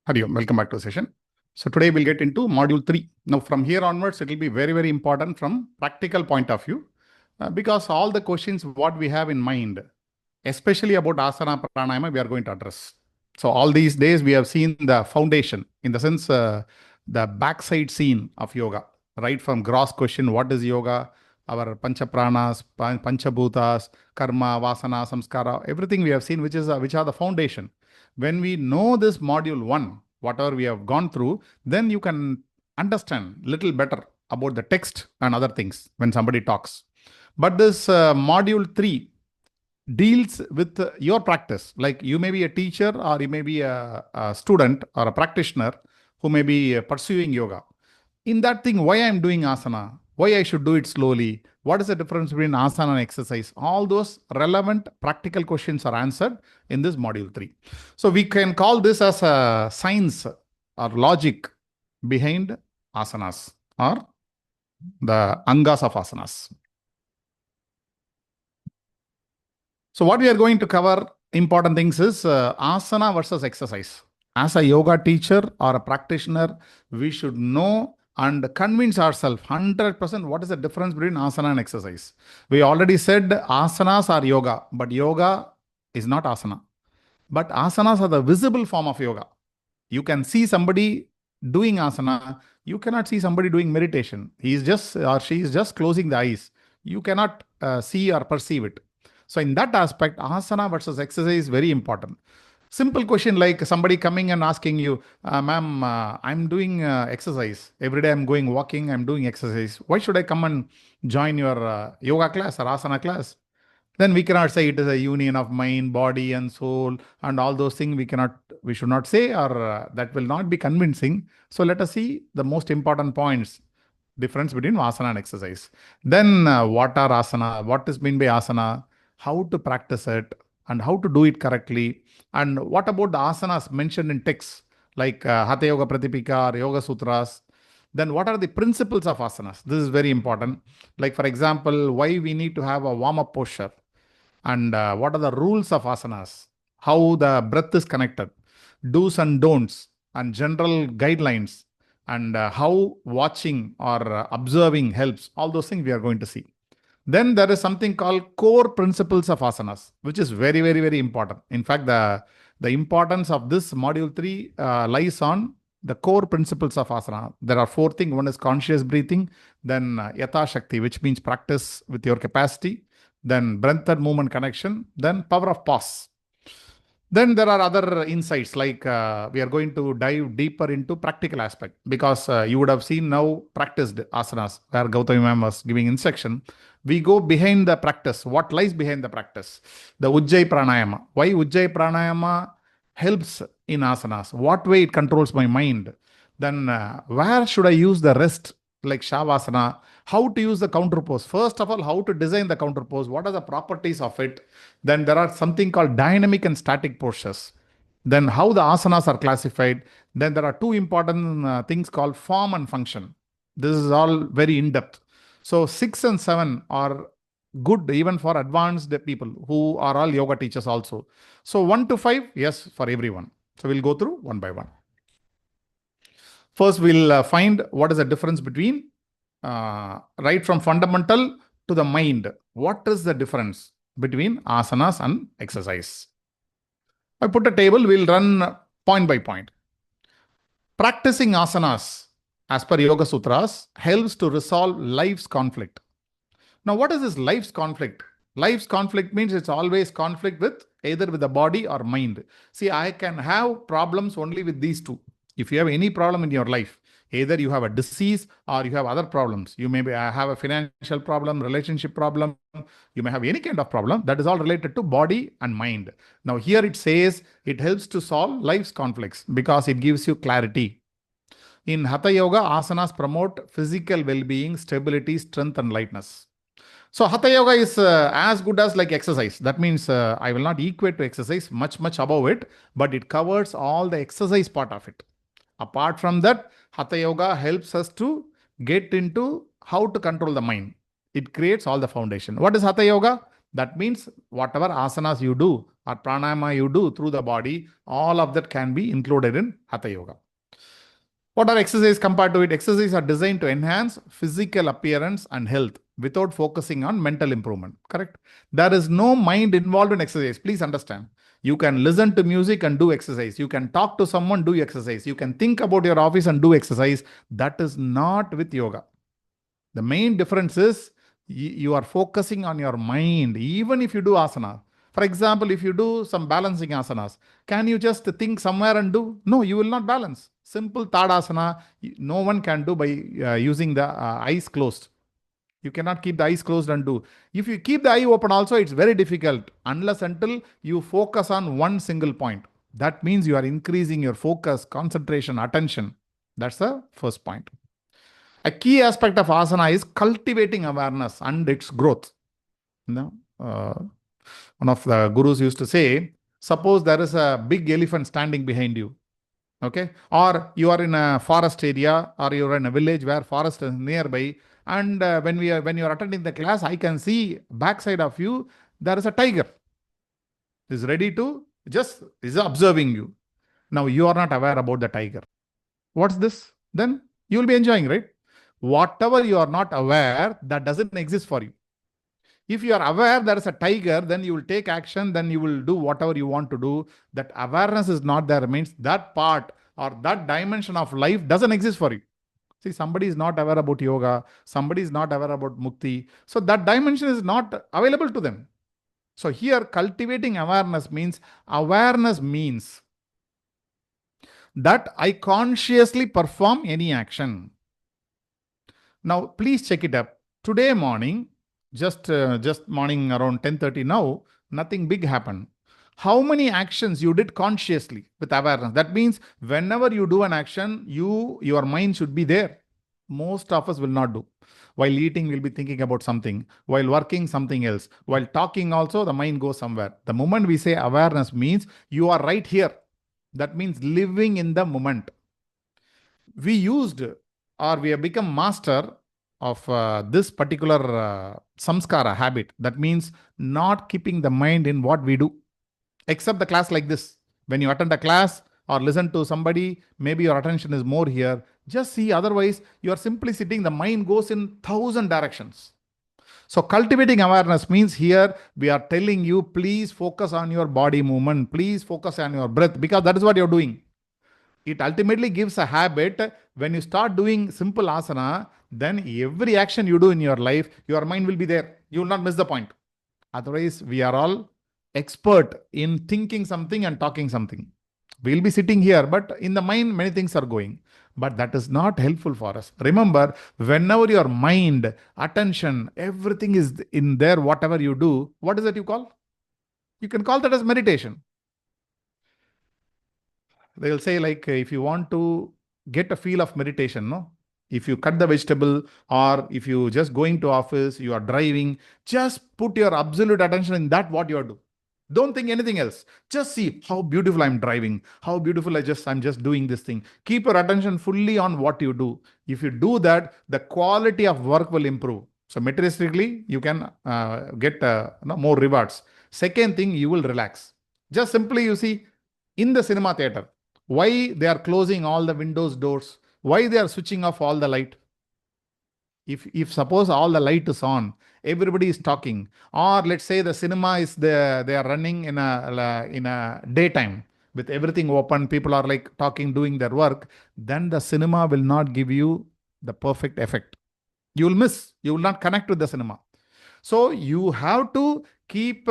Hari Om, welcome back to the session. So today we'll get into module 3. Now from here onwards, it will be very, very important from practical point of view because all the questions what we have in mind, especially about asana pranayama, we are going to address. So all these days we have seen the foundation, in the sense the backside scene of yoga, right from gross question, what is yoga, our pancha pranas, pancha bhutas, karma, vasana, samskara, everything we have seen, which are the foundation. When we know this module 1, whatever we have gone through, then you can understand little better about the text and other things when somebody talks. But this module 3 deals with your practice. Like you may be a teacher or you may be a student or a practitioner who may be pursuing yoga. In that thing, why I'm doing asana, why I should do it slowly, what is the difference between asana and exercise? All those relevant practical questions are answered in this module 3. So we can call this as a science or logic behind asanas or the angas of asanas. So what we are going to cover, important things is asana versus exercise. As a yoga teacher or a practitioner, we should know and convince ourselves 100% what is the difference between asana and exercise. We already said asanas are yoga, but yoga is not asana. But asanas are the visible form of yoga. You can see somebody doing asana. You cannot see somebody doing meditation. He is just or she is just closing the eyes. You cannot see or perceive it. So in that aspect, asana versus exercise is very important. Simple question like somebody coming and asking you, ma'am, I'm doing exercise. Every day I'm going walking, I'm doing exercise. Why should I come and join your yoga class or asana class? Then we cannot say it is a union of mind, body and soul and all those things we should not say, or that will not be convincing. So let us see the most important points, difference between asana and exercise. Then what are asana, what is meant by asana, how to practice it and how to do it correctly. And what about the asanas mentioned in texts like Hatha Yoga Pratipika or Yoga Sutras? Then what are the principles of asanas? This is very important. Like for example, why we need to have a warm-up posture and what are the rules of asanas, how the breath is connected, do's and don'ts and general guidelines, and how watching or observing helps. All those things we are going to see. Then there is something called core principles of asanas, which is very, very, very important. In fact, the importance of this module 3 lies on the core principles of asana. There are 4 things. One is conscious breathing, then yatha shakti, which means practice with your capacity, then breath and movement connection, then power of pause. Then there are other insights like we are going to dive deeper into practical aspect because you would have seen now practiced asanas where Gautami ma'am was giving instruction. We go behind the practice. What lies behind the practice? The Ujjayi Pranayama. Why Ujjayi Pranayama helps in asanas? What way it controls my mind? Then where should I use the rest like Shavasana? How to use the counter pose? First of all, how to design the counter pose? What are the properties of it? Then there are something called dynamic and static postures. Then how the asanas are classified. Then there are 2 important things called form and function. This is all very in-depth. So 6 and 7 are good even for advanced people who are all yoga teachers also. So 1 to 5, yes, for everyone. So we'll go through one by one. First, we'll find what is the difference between right from fundamental to the mind. What is the difference between asanas and exercise? I put a table, we'll run point by point. Practicing asanas, as per Yoga Sutras, helps to resolve life's conflict. Now, what is this life's conflict? Life's conflict means it's always conflict with either with the body or mind. See, I can have problems only with these 2. If you have any problem in your life, either you have a disease or you have other problems. You may have a financial problem, relationship problem. You may have any kind of problem. That is all related to body and mind. Now here it says it helps to solve life's conflicts because it gives you clarity. In Hatha Yoga, asanas promote physical well-being, stability, strength and lightness. So Hatha Yoga is as good as like exercise. That means I will not equate to exercise, much above it, but it covers all the exercise part of it. Apart from that, Hatha Yoga helps us to get into how to control the mind. It creates all the foundation. What is Hatha Yoga? That means whatever asanas you do or pranayama you do through the body, all of that can be included in Hatha Yoga. What are exercises compared to it? Exercises are designed to enhance physical appearance and health without focusing on mental improvement. Correct? There is no mind involved in exercise. Please understand. You can listen to music and do exercise. You can talk to someone, do exercise. You can think about your office and do exercise. That is not with yoga. The main difference is you are focusing on your mind, even if you do asana. For example, if you do some balancing asanas, can you just think somewhere and do? No, you will not balance. Simple Tadasana, no one can do by using the eyes closed. You cannot keep the eyes closed and do. If you keep the eye open also, it's very difficult unless until you focus on one single point. That means you are increasing your focus, concentration, attention. That's the first point. A key aspect of asana is cultivating awareness and its growth. No? One of the gurus used to say, suppose there is a big elephant standing behind you. Okay, or you are in a forest area, or you are in a village where forest is nearby, and when you are attending the class, I can see backside of you there is a tiger. Is ready to just is observing you. Now you are not aware about the tiger. What's this? Then you will be enjoying, right? Whatever you are not aware, that doesn't exist for you. If you are aware there is a tiger, then you will take action, then you will do whatever you want to do. That awareness is not there, means that part or that dimension of life doesn't exist for you. See, somebody is not aware about yoga, somebody is not aware about mukti. So that dimension is not available to them. So here cultivating awareness means that I consciously perform any action. Now, please check it up. Today morning, just morning around 10:30 now, nothing big happened. How many actions you did consciously with awareness? That means whenever you do an action, your mind should be there. Most of us will not do. While eating, we'll be thinking about something. While working, something else. While talking also, the mind goes somewhere. The moment we say awareness means you are right here. That means living in the moment. We have become master of this particular samskara habit. That means not keeping the mind in what we do, except the class like this. When you attend a class or listen to somebody, maybe your attention is more here. Just see, otherwise you are simply sitting, the mind goes in 1,000 directions. So cultivating awareness means here we are telling you, please focus on your body movement, please focus on your breath, because that is what you're doing. It ultimately gives a habit. When you start doing simple asana, then every action you do in your life, your mind will be there. You will not miss the point. Otherwise, we are all expert in thinking something and talking something. We'll be sitting here, but in the mind, many things are going. But that is not helpful for us. Remember, whenever your mind, attention, everything is in there, whatever you do, what is that you call? You can call that as meditation. They'll say, like, if you want to get a feel of meditation, no? If you cut the vegetable, or if you just going to office, you are driving, just put your absolute attention in that what you are doing. Don't think anything else. Just see how beautiful I'm driving, how beautiful I'm just doing this thing. Keep your attention fully on what you do. If you do that, the quality of work will improve. So materialistically, you can get more rewards. Second thing, you will relax. Just simply, you see, in the cinema theater, why they are closing all the windows, doors, why they are switching off all the light. If suppose all the light is on, everybody is talking, or let's say the cinema is there, they are running in a daytime with everything open, people are like talking, doing their work, then the cinema will not give you the perfect effect. You will miss, you will not connect with the cinema. So you have to keep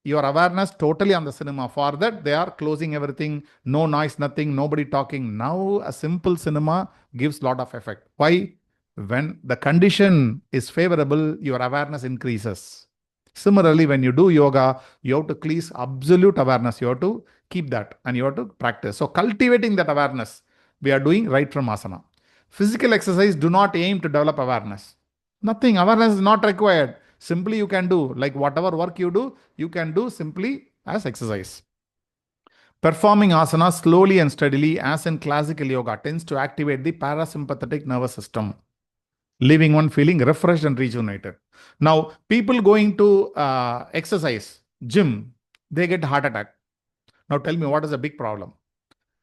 your awareness totally on the cinema. For that, they are closing everything, no noise, nothing, nobody talking. Now a simple cinema gives lot of effect. Why? When the condition is favorable, your awareness increases. Similarly, when you do yoga, you have to please absolute awareness. You have to keep that and you have to practice. So cultivating that awareness, we are doing right from asana. Physical exercise do not aim to develop awareness. Nothing. Awareness is not required. Simply you can do, like whatever work you do, you can do simply as exercise. Performing asana slowly and steadily, as in classical yoga, tends to activate the parasympathetic nervous system. leaving one feeling refreshed and rejuvenated. Now, people going to exercise, gym, they get heart attack. Now, tell me, what is the big problem?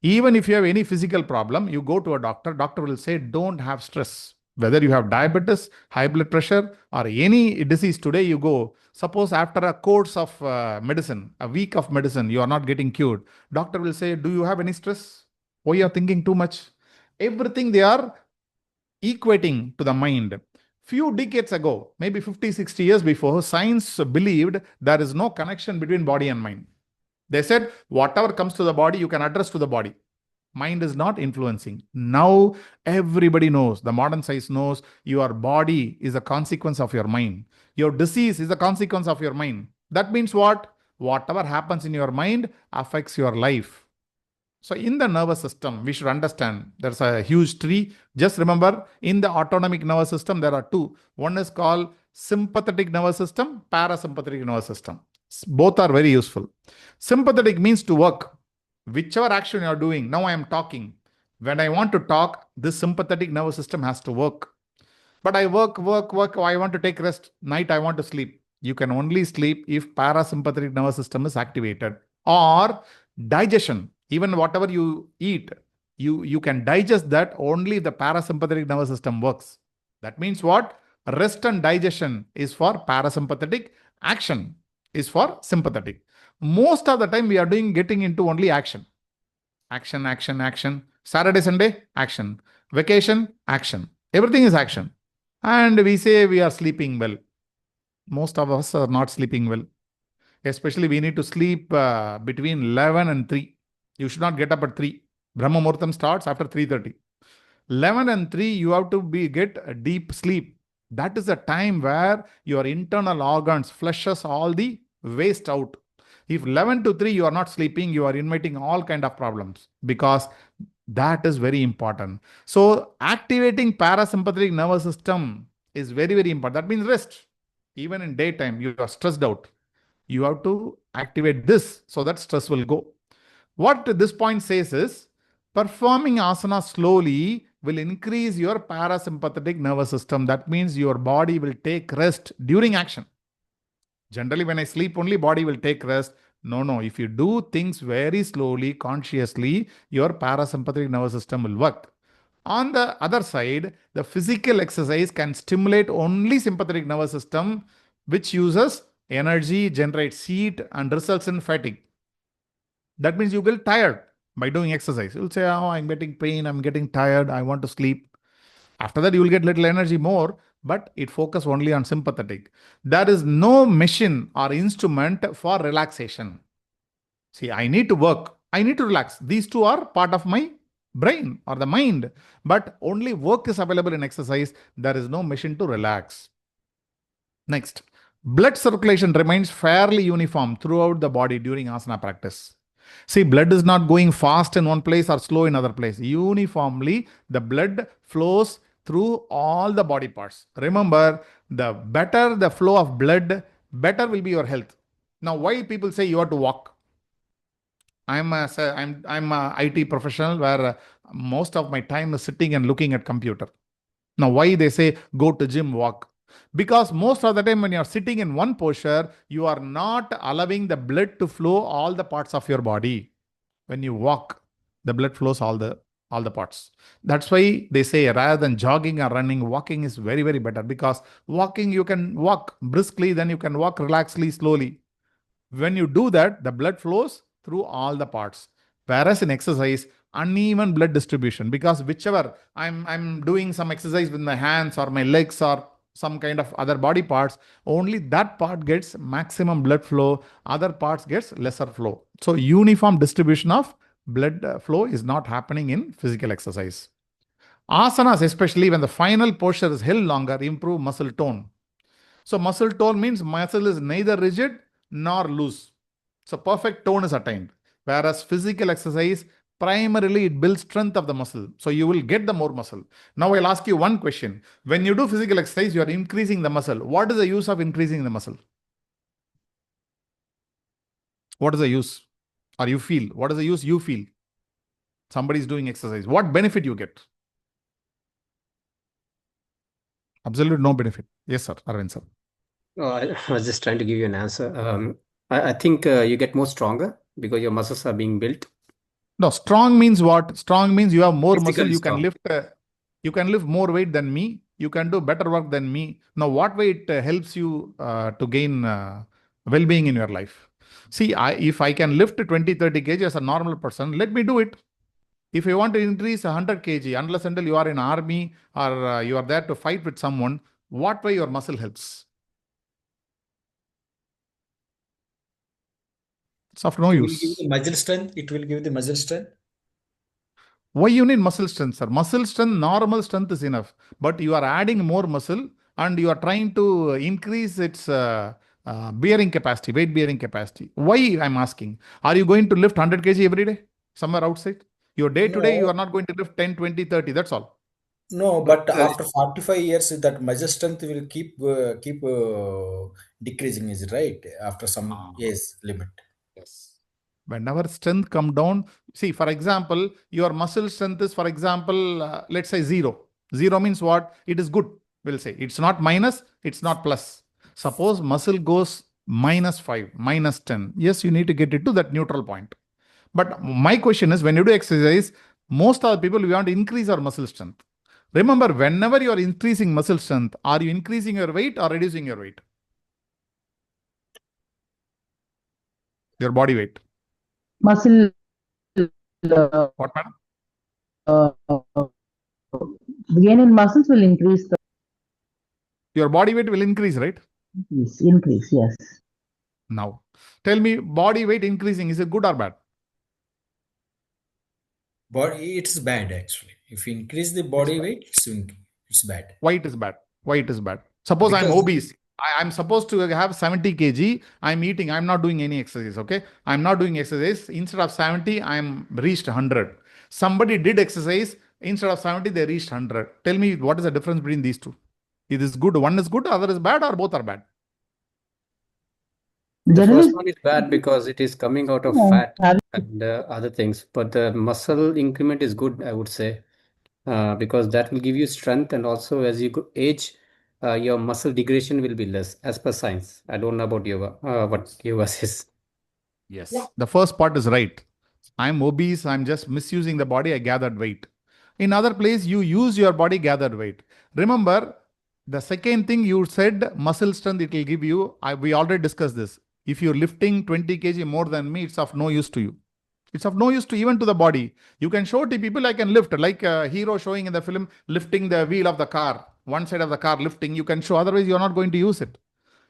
Even if you have any physical problem, you go to a doctor, doctor will say, don't have stress. Whether you have diabetes, high blood pressure, or any disease today, you go. Suppose after a course of medicine, a week of medicine, you are not getting cured. Doctor will say, do you have any stress? Oh, you are thinking too much. Everything they are equating to the mind. Few decades ago, maybe 50, 60 years before, science believed there is no connection between body and mind. They said, whatever comes to the body, you can address to the body. Mind is not influencing. Now, everybody knows, the modern science knows, your body is a consequence of your mind. Your disease is a consequence of your mind. That means what? Whatever happens in your mind affects your life. So in the nervous system, we should understand there's a huge tree. Just remember, in the autonomic nervous system, there are two. One is called sympathetic nervous system, parasympathetic nervous system. Both are very useful. Sympathetic means to work. Whichever action you are doing, now I am talking. When I want to talk, this sympathetic nervous system has to work. But I work. I want to take rest. Night, I want to sleep. You can only sleep if parasympathetic nervous system is activated. Or digestion. Even whatever you eat, you can digest that only if the parasympathetic nervous system works. That means what? Rest and digestion is for parasympathetic. Action is for sympathetic. Most of the time we are getting into only action. Action, action, action. Saturday, Sunday, action. Vacation, action. Everything is action. And we say we are sleeping well. Most of us are not sleeping well. Especially we need to sleep between 11 and 3. You should not get up at 3. Brahma Muhurtam starts after 3:30. 11 and 3, you have to get a deep sleep. That is the time where your internal organs flushes all the waste out. If 11 to 3 you are not sleeping, you are inviting all kind of problems, because that is very important. So activating parasympathetic nervous system is very, very important. That means rest. Even in daytime, you are stressed out. You have to activate this so that stress will go. What this point says is, performing asana slowly will increase your parasympathetic nervous system. That means your body will take rest during action. Generally, when I sleep only, body will take rest. No. If you do things very slowly, consciously, your parasympathetic nervous system will work. On the other side, the physical exercise can stimulate only sympathetic nervous system, which uses energy, generates heat, and results in fatigue. That means you get tired by doing exercise. You'll say, oh, I'm getting pain, I'm getting tired, I want to sleep. After that, you will get little energy more, but it focuses only on sympathetic. There is no machine or instrument for relaxation. See, I need to work, I need to relax. These two are part of my brain or the mind, but only work is available in exercise. There is no machine to relax. Next, blood circulation remains fairly uniform throughout the body during asana practice. See, blood is not going fast in one place or slow in other place. Uniformly, the blood flows through all the body parts. Remember, the better the flow of blood, better will be your health. Now, why people say you have to walk? I'm a IT professional where most of my time is sitting and looking at computer. Now, why they say go to gym, walk? Because most of the time when you are sitting in one posture, you are not allowing the blood to flow all the parts of your body. When you walk, the blood flows all the parts. That's why they say rather than jogging or running, walking is very, very better, because walking you can walk briskly, then you can walk relaxedly, slowly. When you do that, the blood flows through all the parts. Whereas in exercise, uneven blood distribution, because whichever I'm doing some exercise with my hands or my legs or some kind of other body parts, only that part gets maximum blood flow, other parts gets lesser flow. So uniform distribution of blood flow is not happening in physical exercise. Asanas, especially when the final posture is held longer, improve muscle tone. So muscle tone means muscle is neither rigid nor loose. So perfect tone is attained. Whereas physical exercise, primarily it builds strength of the muscle. So you will get the more muscle. Now I'll ask you one question. When you do physical exercise, you are increasing the muscle. What is the use of increasing the muscle? What is the use? Or you feel? What is the use you feel? Somebody is doing exercise. What benefit you get? Absolutely no benefit. Yes, sir. Arvind, sir. Oh, I was just trying to give you an answer. I think you get more stronger because your muscles are being built. No, strong means what? Strong means you have more muscle. Physically strong. You can lift more weight than me. You can do better work than me. Now, what way it helps you to gain well-being in your life? See, if I can lift 20, 30 kg as a normal person, let me do it. If you want to increase 100 kg, unless until you are in army or you are there to fight with someone, what way your muscle helps? It's of no It will give use. the muscle strength. It will give the muscle strength. Why you need muscle strength, sir? Muscle strength, normal strength is enough. But you are adding more muscle and you are trying to increase its bearing capacity, weight bearing capacity. Why I'm asking? Are you going to lift 100 kg every day somewhere outside? Your day to day, you No, are not going to lift 10, 20, 30. That's all. no, But but after 45 years, that muscle strength will keep decreasing, is right? After some Ah, age limit. yes. Whenever strength come down, see, for example, your muscle strength is, for example, let's say zero. Zero means what? It is good. We'll say it's not minus, it's not plus. Suppose muscle goes minus 5, minus 10. Yes, you need to get it to that neutral point. But my question is, when you do exercise, most of the people, we want to increase our muscle strength. Remember, whenever you are increasing muscle strength, are you increasing your weight or reducing your weight? Your body weight. Muscle What, madam? uh, gain in muscles will increase the Your body weight will increase, right? increase, yes. Now, tell me, body weight increasing, is it good or bad? But it's bad actually. If you increase the It's body bad. weight, it's bad. Why it is bad? Why it is bad? Suppose I'm Because obese. I'm supposed to have 70 kg. I'm eating. I'm not doing any exercise. Okay. I'm not doing exercise. Instead of 70, I'm reached 100. Somebody did exercise. Instead of 70, they reached 100. Tell me what is the difference between these two? Is this good? One is good, other is bad, or both are bad? the first Generally one is bad because it is coming out of speaking, fat and other things. But the muscle increment is good, I would say, because that will give you strength, and also as you age, your muscle degradation will be less, as per science. I don't know about yoga, what yoga says. Yes. The first part is right. I'm obese. I'm just misusing the body. I gathered weight. In other place, you use your body gathered weight. Remember, the second thing you said, muscle strength, it will give you. We already discussed this. If you're lifting 20 kg more than me, it's of no use to you. It's of no use to even to the body. You can show to people I can lift, like a hero showing in the film, lifting the wheel of the car, one side of the car lifting. You can show. Otherwise, you're not going to use it.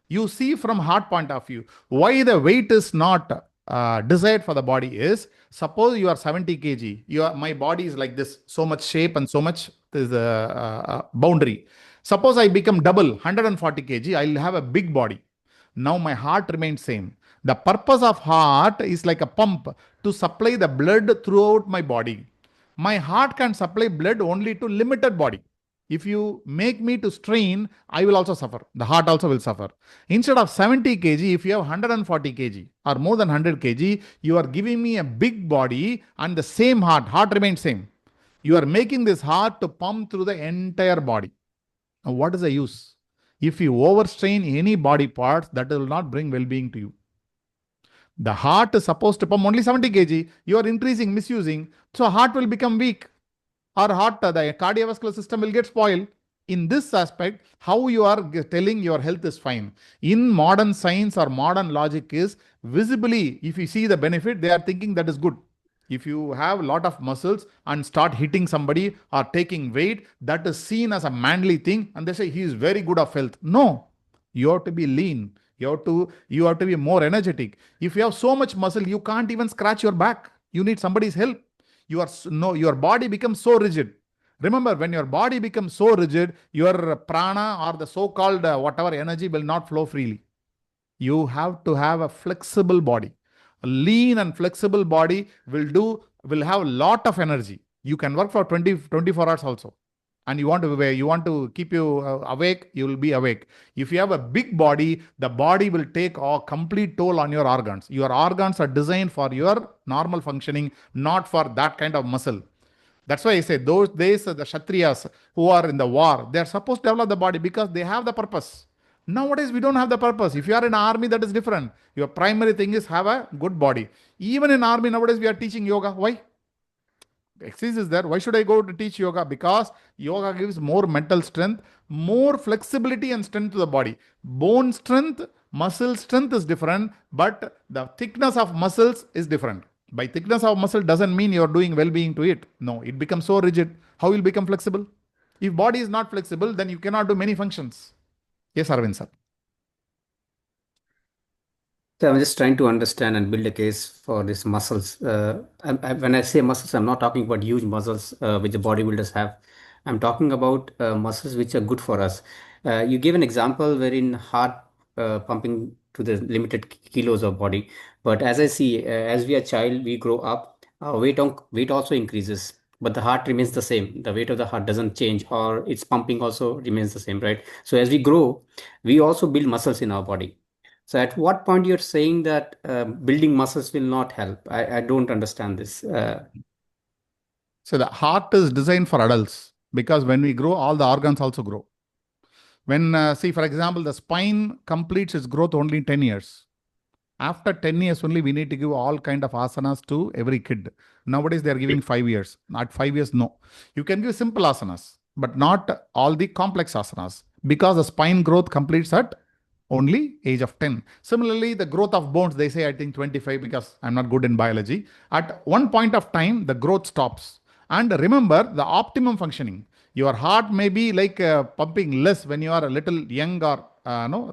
You see from heart point of view why the weight is not desired for the body is, suppose you are 70 kg, my body is like this, so much shape and so much is boundary. Suppose I become double 140 kg, I'll have a big body. Now my heart remains same. The purpose of heart is like a pump to supply the blood throughout my body. My heart can supply blood only to limited body. If you make me to strain, I will also suffer. The heart also will suffer. Instead of 70 kg, if you have 140 kg or more than 100 kg, you are giving me a big body and the same heart remains same. You are making this heart to pump through the entire body. Now, what is the use? If you overstrain any body parts, that will not bring well-being to you. The heart is supposed to pump only 70 kg. You are increasing, misusing. So heart will become weak. Or heart, the cardiovascular system will get spoiled. In this aspect, how you are telling your health is fine. In modern science or modern logic is visibly, if you see the benefit, they are thinking that is good. If you have a lot of muscles and start hitting somebody or taking weight, that is seen as a manly thing, and they say he is very good of health. No, you have to be lean. You have to be more energetic. If you have so much muscle, you can't even scratch your back. You need somebody's help. Your body becomes so rigid. Remember, when your body becomes so rigid, your prana or the so-called whatever energy will not flow freely. You have to have a flexible body. A lean and flexible body will have a lot of energy. You can work for 24 hours also. And you want to keep you awake, you will be awake. If you have a big body, the body will take a complete toll on your organs. Your organs are designed for your normal functioning, not for that kind of muscle. That's why I say those days the Kshatriyas who are in the war, they are supposed to develop the body because they have the purpose. Nowadays we don't have the purpose. If you are in army, that is different. Your primary thing is have a good body. Even in army nowadays we are teaching yoga. Why? Exercise is there. Why should I go to teach yoga? Because yoga gives more mental strength, more flexibility and strength to the body. Bone strength, muscle strength is different, but the thickness of muscles is different. By thickness of muscle doesn't mean you're doing well-being to it. No, it becomes so rigid. How will become flexible? If body is not flexible, then you cannot do many functions. Yes, Arvind sir. So I'm just trying to understand and build a case for these muscles. When I say muscles, I'm not talking about huge muscles which the bodybuilders have. I'm talking about muscles which are good for us. You gave an example wherein heart pumping to the limited kilos of body. But as I see, as we are child, we grow up, our weight also increases, but the heart remains the same. The weight of the heart doesn't change, or its pumping also remains the same, right? So as we grow, we also build muscles in our body. So at what point you're saying that building muscles will not help? I don't understand this. So the heart is designed for adults because when we grow, all the organs also grow. When, see, for example, the spine completes its growth only in 10 years. After 10 years only, we need to give all kind of asanas to every kid. Nowadays, they are giving 5 years. Not 5 years, no. You can give simple asanas, but not all the complex asanas because the spine growth completes at only age of 10. Similarly, the growth of bones, they say, I think 25 because I'm not good in biology. At one point of time, the growth stops. And remember the optimum functioning. Your heart may be like pumping less when you are a little young or no,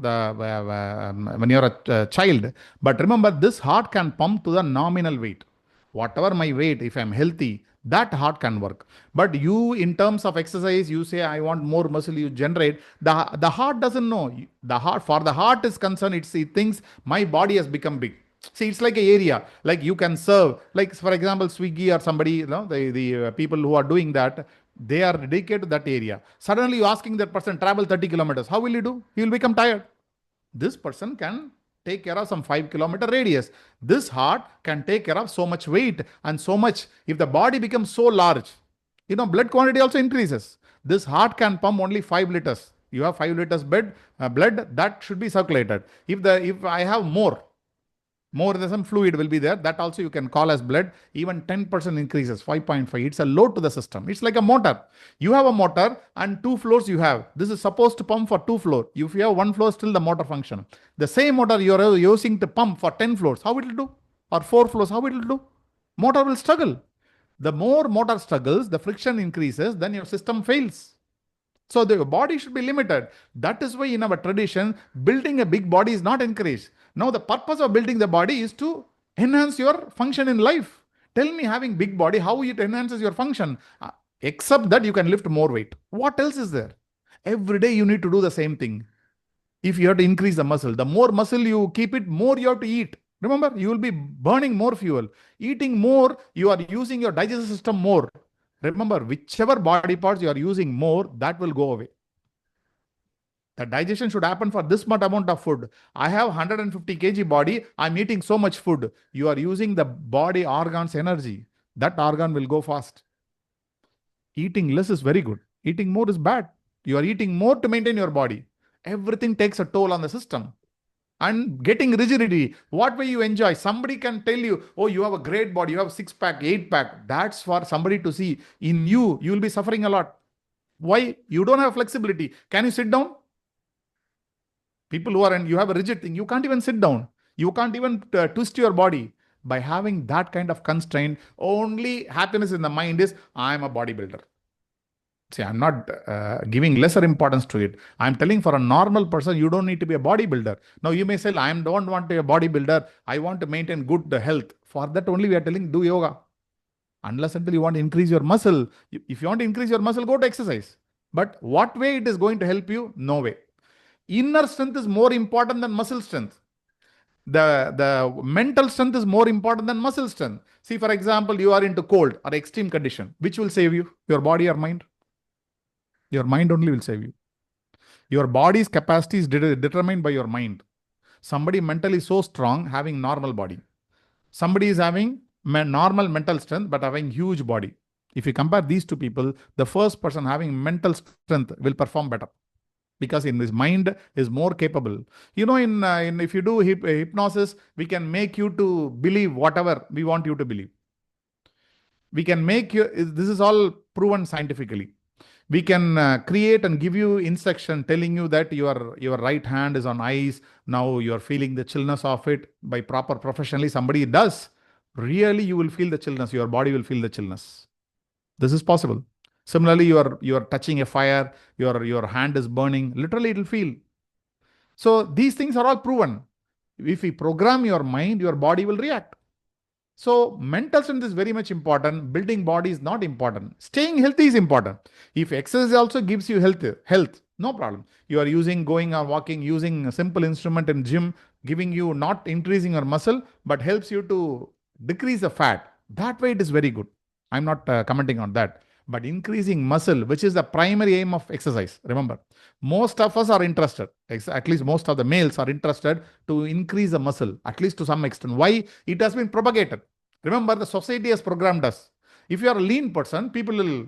when you are a child. But remember, this heart can pump to the nominal weight. Whatever my weight, if I'm healthy, that heart can work. But you, in terms of exercise, you say, I want more muscle, you generate. The heart doesn't know. The heart, for the heart is concerned, it thinks my body has become big. See, it's like an area, like you can serve, like for example, Swiggy or somebody, the people who are doing that, they are dedicated to that area. Suddenly you asking that person travel 30 kilometers. How will you do? He will become tired. This person can take care of some 5 kilometer radius. This heart can take care of so much weight and so much. If the body becomes so large, blood quantity also increases. This heart can pump only 5 liters. You have 5 liters blood that should be circulated. If I have more than some fluid will be there, that also you can call as blood. Even 10% increases, 5.5. It's a load to the system. It's like a motor. You have a motor and 2 floors you have. This is supposed to pump for 2 floors. If you have 1 floor, still the motor function. The same motor you are using to pump for 10 floors, how it will do? Or 4 floors, how it will do? Motor will struggle. The more motor struggles, the friction increases, then your system fails. So the body should be limited. That is why in our tradition, building a big body is not encouraged. Now the purpose of building the body is to enhance your function in life. Tell me, having big body, how it enhances your function? Except that you can lift more weight. What else is there? Every day you need to do the same thing. If you have to increase the muscle, the more muscle you keep it, more you have to eat. Remember, you will be burning more fuel. Eating more, you are using your digestive system more. Remember, whichever body parts you are using more, that will go away. The digestion should happen for this much amount of food. I have 150 kg body. I'm eating so much food. You are using the body organ's energy. That organ will go fast. Eating less is very good. Eating more is bad. You are eating more to maintain your body. Everything takes a toll on the system. And getting rigidity, what way you enjoy? Somebody can tell you, oh, you have a great body, you have 6-pack, 8-pack. That's for somebody to see. In you, you will be suffering a lot. Why? You don't have flexibility. Can you sit down? People who are, and you have a rigid thing, you can't even sit down. You can't even twist your body. By having that kind of constraint, only happiness in the mind is, I'm a bodybuilder. See, I'm not giving lesser importance to it. I'm telling for a normal person, you don't need to be a bodybuilder. Now, you may say, I don't want to be a bodybuilder. I want to maintain good health. For that only we are telling, do yoga. Unless until you want to increase your muscle. If you want to increase your muscle, go to exercise. But what way it is going to help you? No way. Inner strength is more important than muscle strength. The mental strength is more important than muscle strength. See, for example, you are into cold or extreme condition. Which will save you? Your body or mind? Your mind only will save you. Your body's capacity is determined by your mind. Somebody mentally so strong, having normal body. Somebody is having normal mental strength, but having huge body. If you compare these two people, the first person having mental strength will perform better because in his mind is more capable. In if you do hypnosis, we can make you to believe whatever we want you to believe. We can make you, this is all proven scientifically. We can create and give you instruction telling you that your right hand is on ice. Now you are feeling the chillness of it. By proper professionally somebody does, really you will feel the chillness. Your body will feel the chillness. This is possible. Similarly, you are touching a fire, your hand is burning, literally it will feel. So these things are all proven. If we program your mind, your body will react. So mental strength is very much important. Building body is not important. Staying healthy is important. If exercise also gives you health, no problem. You are going or walking, using a simple instrument in gym, giving you not increasing your muscle, but helps you to decrease the fat. That way it is very good. I'm not commenting on that. But increasing muscle, which is the primary aim of exercise. Remember, most of us are interested, at least most of the males are interested to increase the muscle, at least to some extent. Why? It has been propagated. Remember, the society has programmed us. If you are a lean person, people will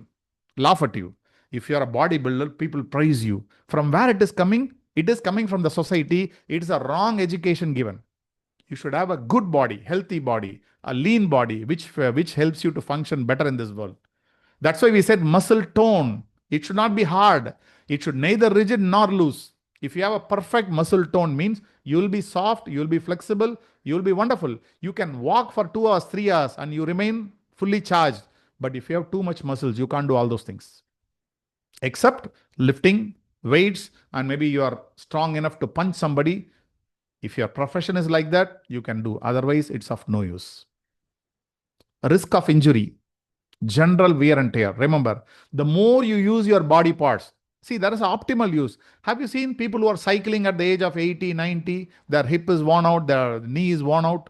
laugh at you. If you are a bodybuilder, people praise you. From where it is coming? It is coming from the society. It is a wrong education given. You should have a good body, healthy body, a lean body, which helps you to function better in this world. That's why we said muscle tone. It should not be hard. It should neither rigid nor loose. If you have a perfect muscle tone, means you will be soft, you will be flexible, you will be wonderful. You can walk for 2 hours, 3 hours and you remain fully charged. But if you have too much muscles, you can't do all those things. Except lifting weights, and maybe you are strong enough to punch somebody. If your profession is like that, you can do. Otherwise, it's of no use. Risk of injury. General wear and tear. Remember, the more you use your body parts, see, there is optimal use. Have you seen people who are cycling at the age of 80, 90, their hip is worn out, their knee is worn out?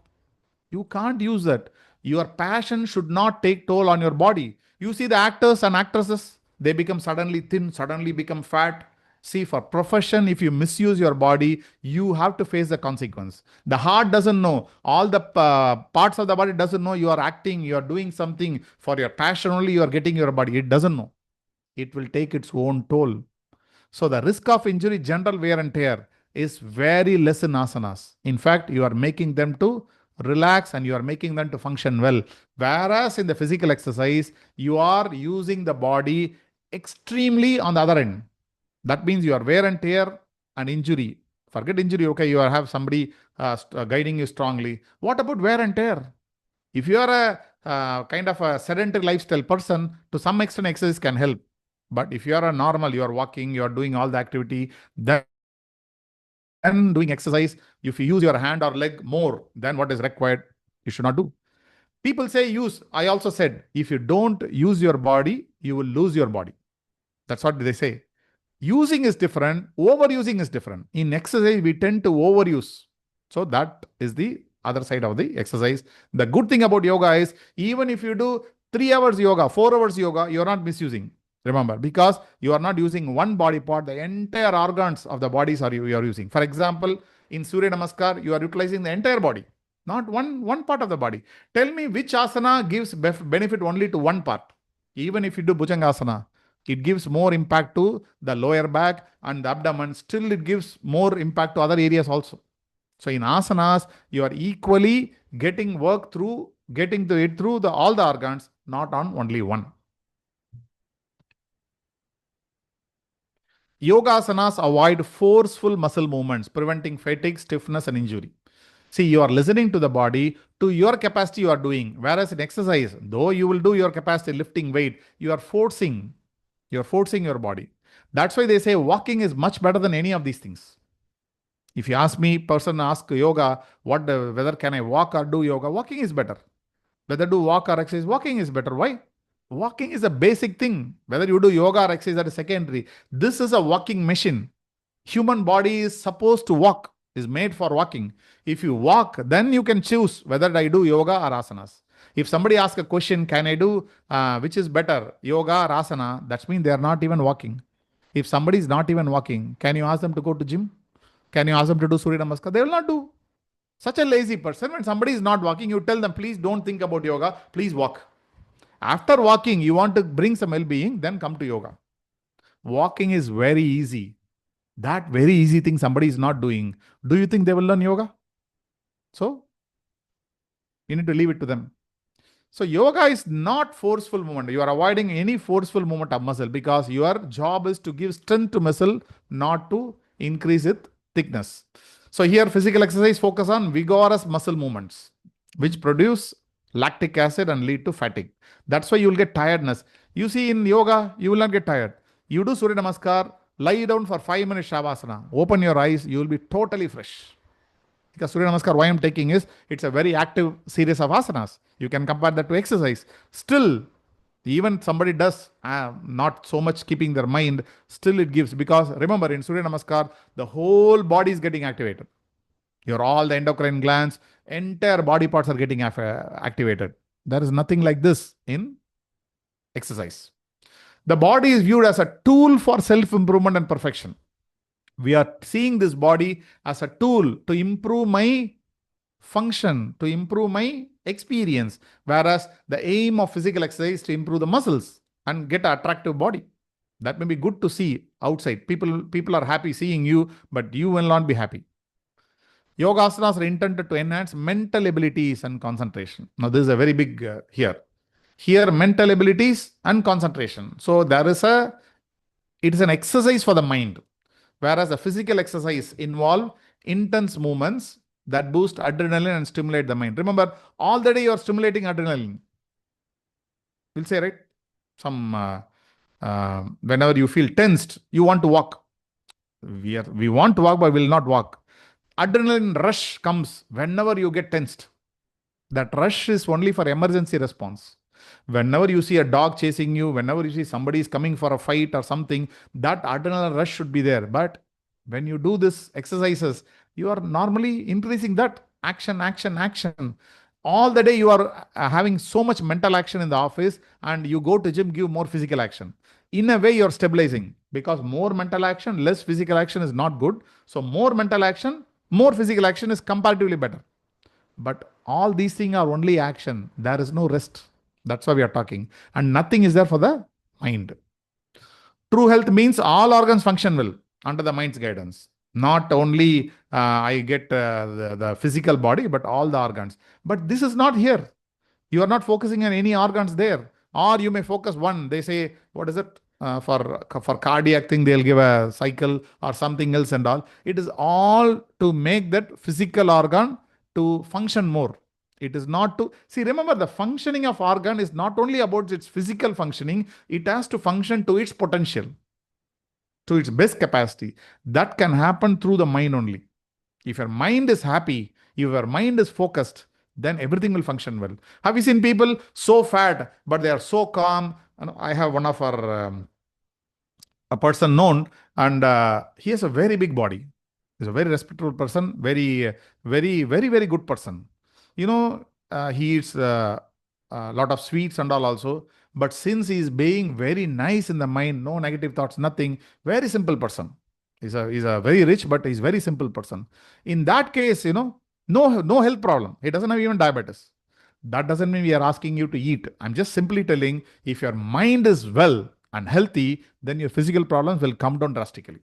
You can't use that. Your passion should not take toll on your body. You see the actors and actresses, they become suddenly thin, suddenly become fat. See, for profession, if you misuse your body, you have to face the consequence. The heart doesn't know. All the parts of the body doesn't know you are acting, you are doing something for your passion only, you are getting your body. It doesn't know. It will take its own toll. So the risk of injury, general wear and tear, is very less in asanas. In fact, you are making them to relax and you are making them to function well. Whereas in the physical exercise, you are using the body extremely on the other end. That means your wear and tear and injury. Forget injury, okay, you have somebody guiding you strongly. What about wear and tear? If you are a kind of a sedentary lifestyle person, to some extent exercise can help. But if you are a normal, you are walking, you are doing all the activity, then doing exercise, if you use your hand or leg more than what is required, you should not do. People say use. I also said, if you don't use your body, you will lose your body. That's what they say. Using is different. Overusing is different. In exercise, we tend to overuse. So that is the other side of the exercise. The good thing about yoga is, even if you do 3 hours yoga, 4 hours yoga, you're not misusing. Remember, because you are not using one body part, the entire organs of the bodies you are using. For example, in Surya Namaskar, you are utilizing the entire body, not one part of the body. Tell me which asana gives benefit only to one part. Even if you do Bhujangasana, it gives more impact to the lower back and the abdomen. Still, it gives more impact to other areas also. So in asanas, you are equally getting work through, getting to it through all the organs, not on only one. Yoga asanas avoid forceful muscle movements, preventing fatigue, stiffness, and injury. See, you are listening to the body, to your capacity you are doing. Whereas in exercise, though you will do your capacity lifting weight, you are forcing your body. That's why they say walking is much better than any of these things. If you ask me, person ask yoga, whether can I walk or do yoga, walking is better. Whether do walk or exercise, walking is better. Why? Walking is a basic thing. Whether you do yoga or exercise, that is secondary. This is a walking machine. Human body is supposed to walk, is made for walking. If you walk, then you can choose whether I do yoga or asanas. If somebody asks a question, can I do which is better, yoga or asana? That means they are not even walking. If somebody is not even walking, can you ask them to go to gym? Can you ask them to do Surya Namaskar? They will not do. Such a lazy person. When somebody is not walking, you tell them, please don't think about yoga, please walk. After walking, you want to bring some well-being, then come to yoga. Walking is very easy. That very easy thing somebody is not doing. Do you think they will learn yoga? So, you need to leave it to them. So yoga is not forceful movement. You are avoiding any forceful movement of muscle because your job is to give strength to muscle, not to increase its thickness. So here physical exercise focus on vigorous muscle movements, which produce lactic acid and lead to fatigue. That's why you will get tiredness. You see in yoga, you will not get tired. You do Surya Namaskar, lie down for 5 minutes Shavasana, open your eyes, you will be totally fresh. Because Surya Namaskar, why I'm taking is, it's a very active series of asanas. You can compare that to exercise. Still, even somebody does not so much keeping their mind, still it gives. Because remember, in Surya Namaskar, the whole body is getting activated. All the endocrine glands, entire body parts are getting activated. There is nothing like this in exercise. The body is viewed as a tool for self-improvement and perfection. We are seeing this body as a tool to improve my function, to improve my experience. Whereas the aim of physical exercise is to improve the muscles and get an attractive body. That may be good to see outside. People are happy seeing you, but you will not be happy. Yoga asanas are intended to enhance mental abilities and concentration. Now, this is a very big here. Here, mental abilities and concentration. So, it is an exercise for the mind. Whereas the physical exercise involve intense movements that boost adrenaline and stimulate the mind. Remember, all the day you are stimulating adrenaline. We'll say, right? Whenever you feel tensed, you want to walk. We want to walk, but will not walk. Adrenaline rush comes whenever you get tensed. That rush is only for emergency response. Whenever you see a dog chasing you, whenever you see somebody is coming for a fight or something, that adrenaline rush should be there. But when you do this exercises, you are normally increasing that action. All the day you are having so much mental action in the office, and you go to gym, give more physical action. In a way, you are stabilizing, because more mental action, less physical action is not good. So more mental action, more physical action is comparatively better. But all these things are only action. There is no rest. That's why we are talking. And nothing is there for the mind. True health means all organs function well under the mind's guidance. Not only I get the physical body, but all the organs. But this is not here. You are not focusing on any organs there. Or you may focus one. They say, what is it? For cardiac thing, they'll give a cycle or something else and all. It is all to make that physical organ to function more. It is not to see. Remember, the functioning of organ is not only about its physical functioning. It has to function to its potential, to its best capacity. That can happen through the mind only. If your mind is happy, if your mind is focused, then everything will function well. Have you seen people so fat, but they are so calm? I have one of our a person known, and he has a very big body. He's a very respectable person, very, very, very, very good person. He eats a lot of sweets and all also. But since he is being very nice in the mind, no negative thoughts, nothing, very simple person. He's a very rich, but he's very simple person. In that case, no health problem. He doesn't have even diabetes. That doesn't mean we are asking you to eat. I'm just simply telling, if your mind is well and healthy, then your physical problems will come down drastically.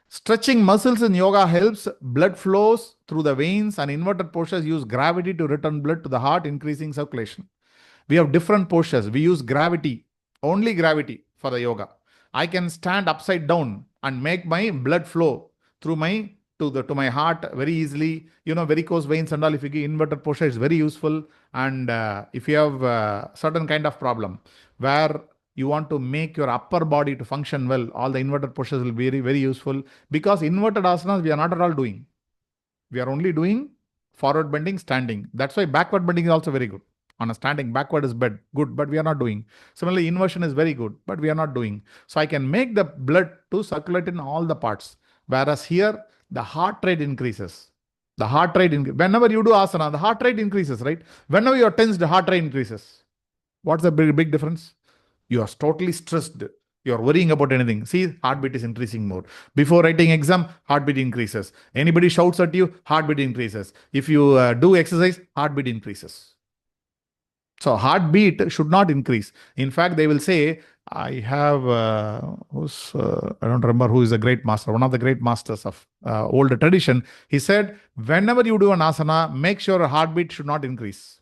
Stretching muscles in yoga helps blood flows through the veins, and inverted postures use gravity to return blood to the heart, increasing circulation. We have different postures. We use gravity, only gravity for the yoga. I can stand upside down and make my blood flow through to my heart very easily. Varicose veins and all, if you give inverted posture, it's very useful. And if you have certain kind of problem where you want to make your upper body to function well, all the inverted postures will be very, very useful. Because inverted asanas, we are not at all doing. We are only doing forward bending, standing. That's why backward bending is also very good. On a standing, backward is good, but we are not doing. Similarly, inversion is very good, but we are not doing. So I can make the blood to circulate in all the parts. Whereas here, the heart rate increases. Whenever you do asana, the heart rate increases, right? Whenever you are tensed, the heart rate increases. What's the big difference? You are totally stressed. You are worrying about anything. See, heartbeat is increasing more. Before writing exam, heartbeat increases. Anybody shouts at you, heartbeat increases. If you do exercise, heartbeat increases. So heartbeat should not increase. In fact, they will say, I have, I don't remember who is a great master, one of the great masters of old tradition. He said, whenever you do an asana, make sure your heartbeat should not increase.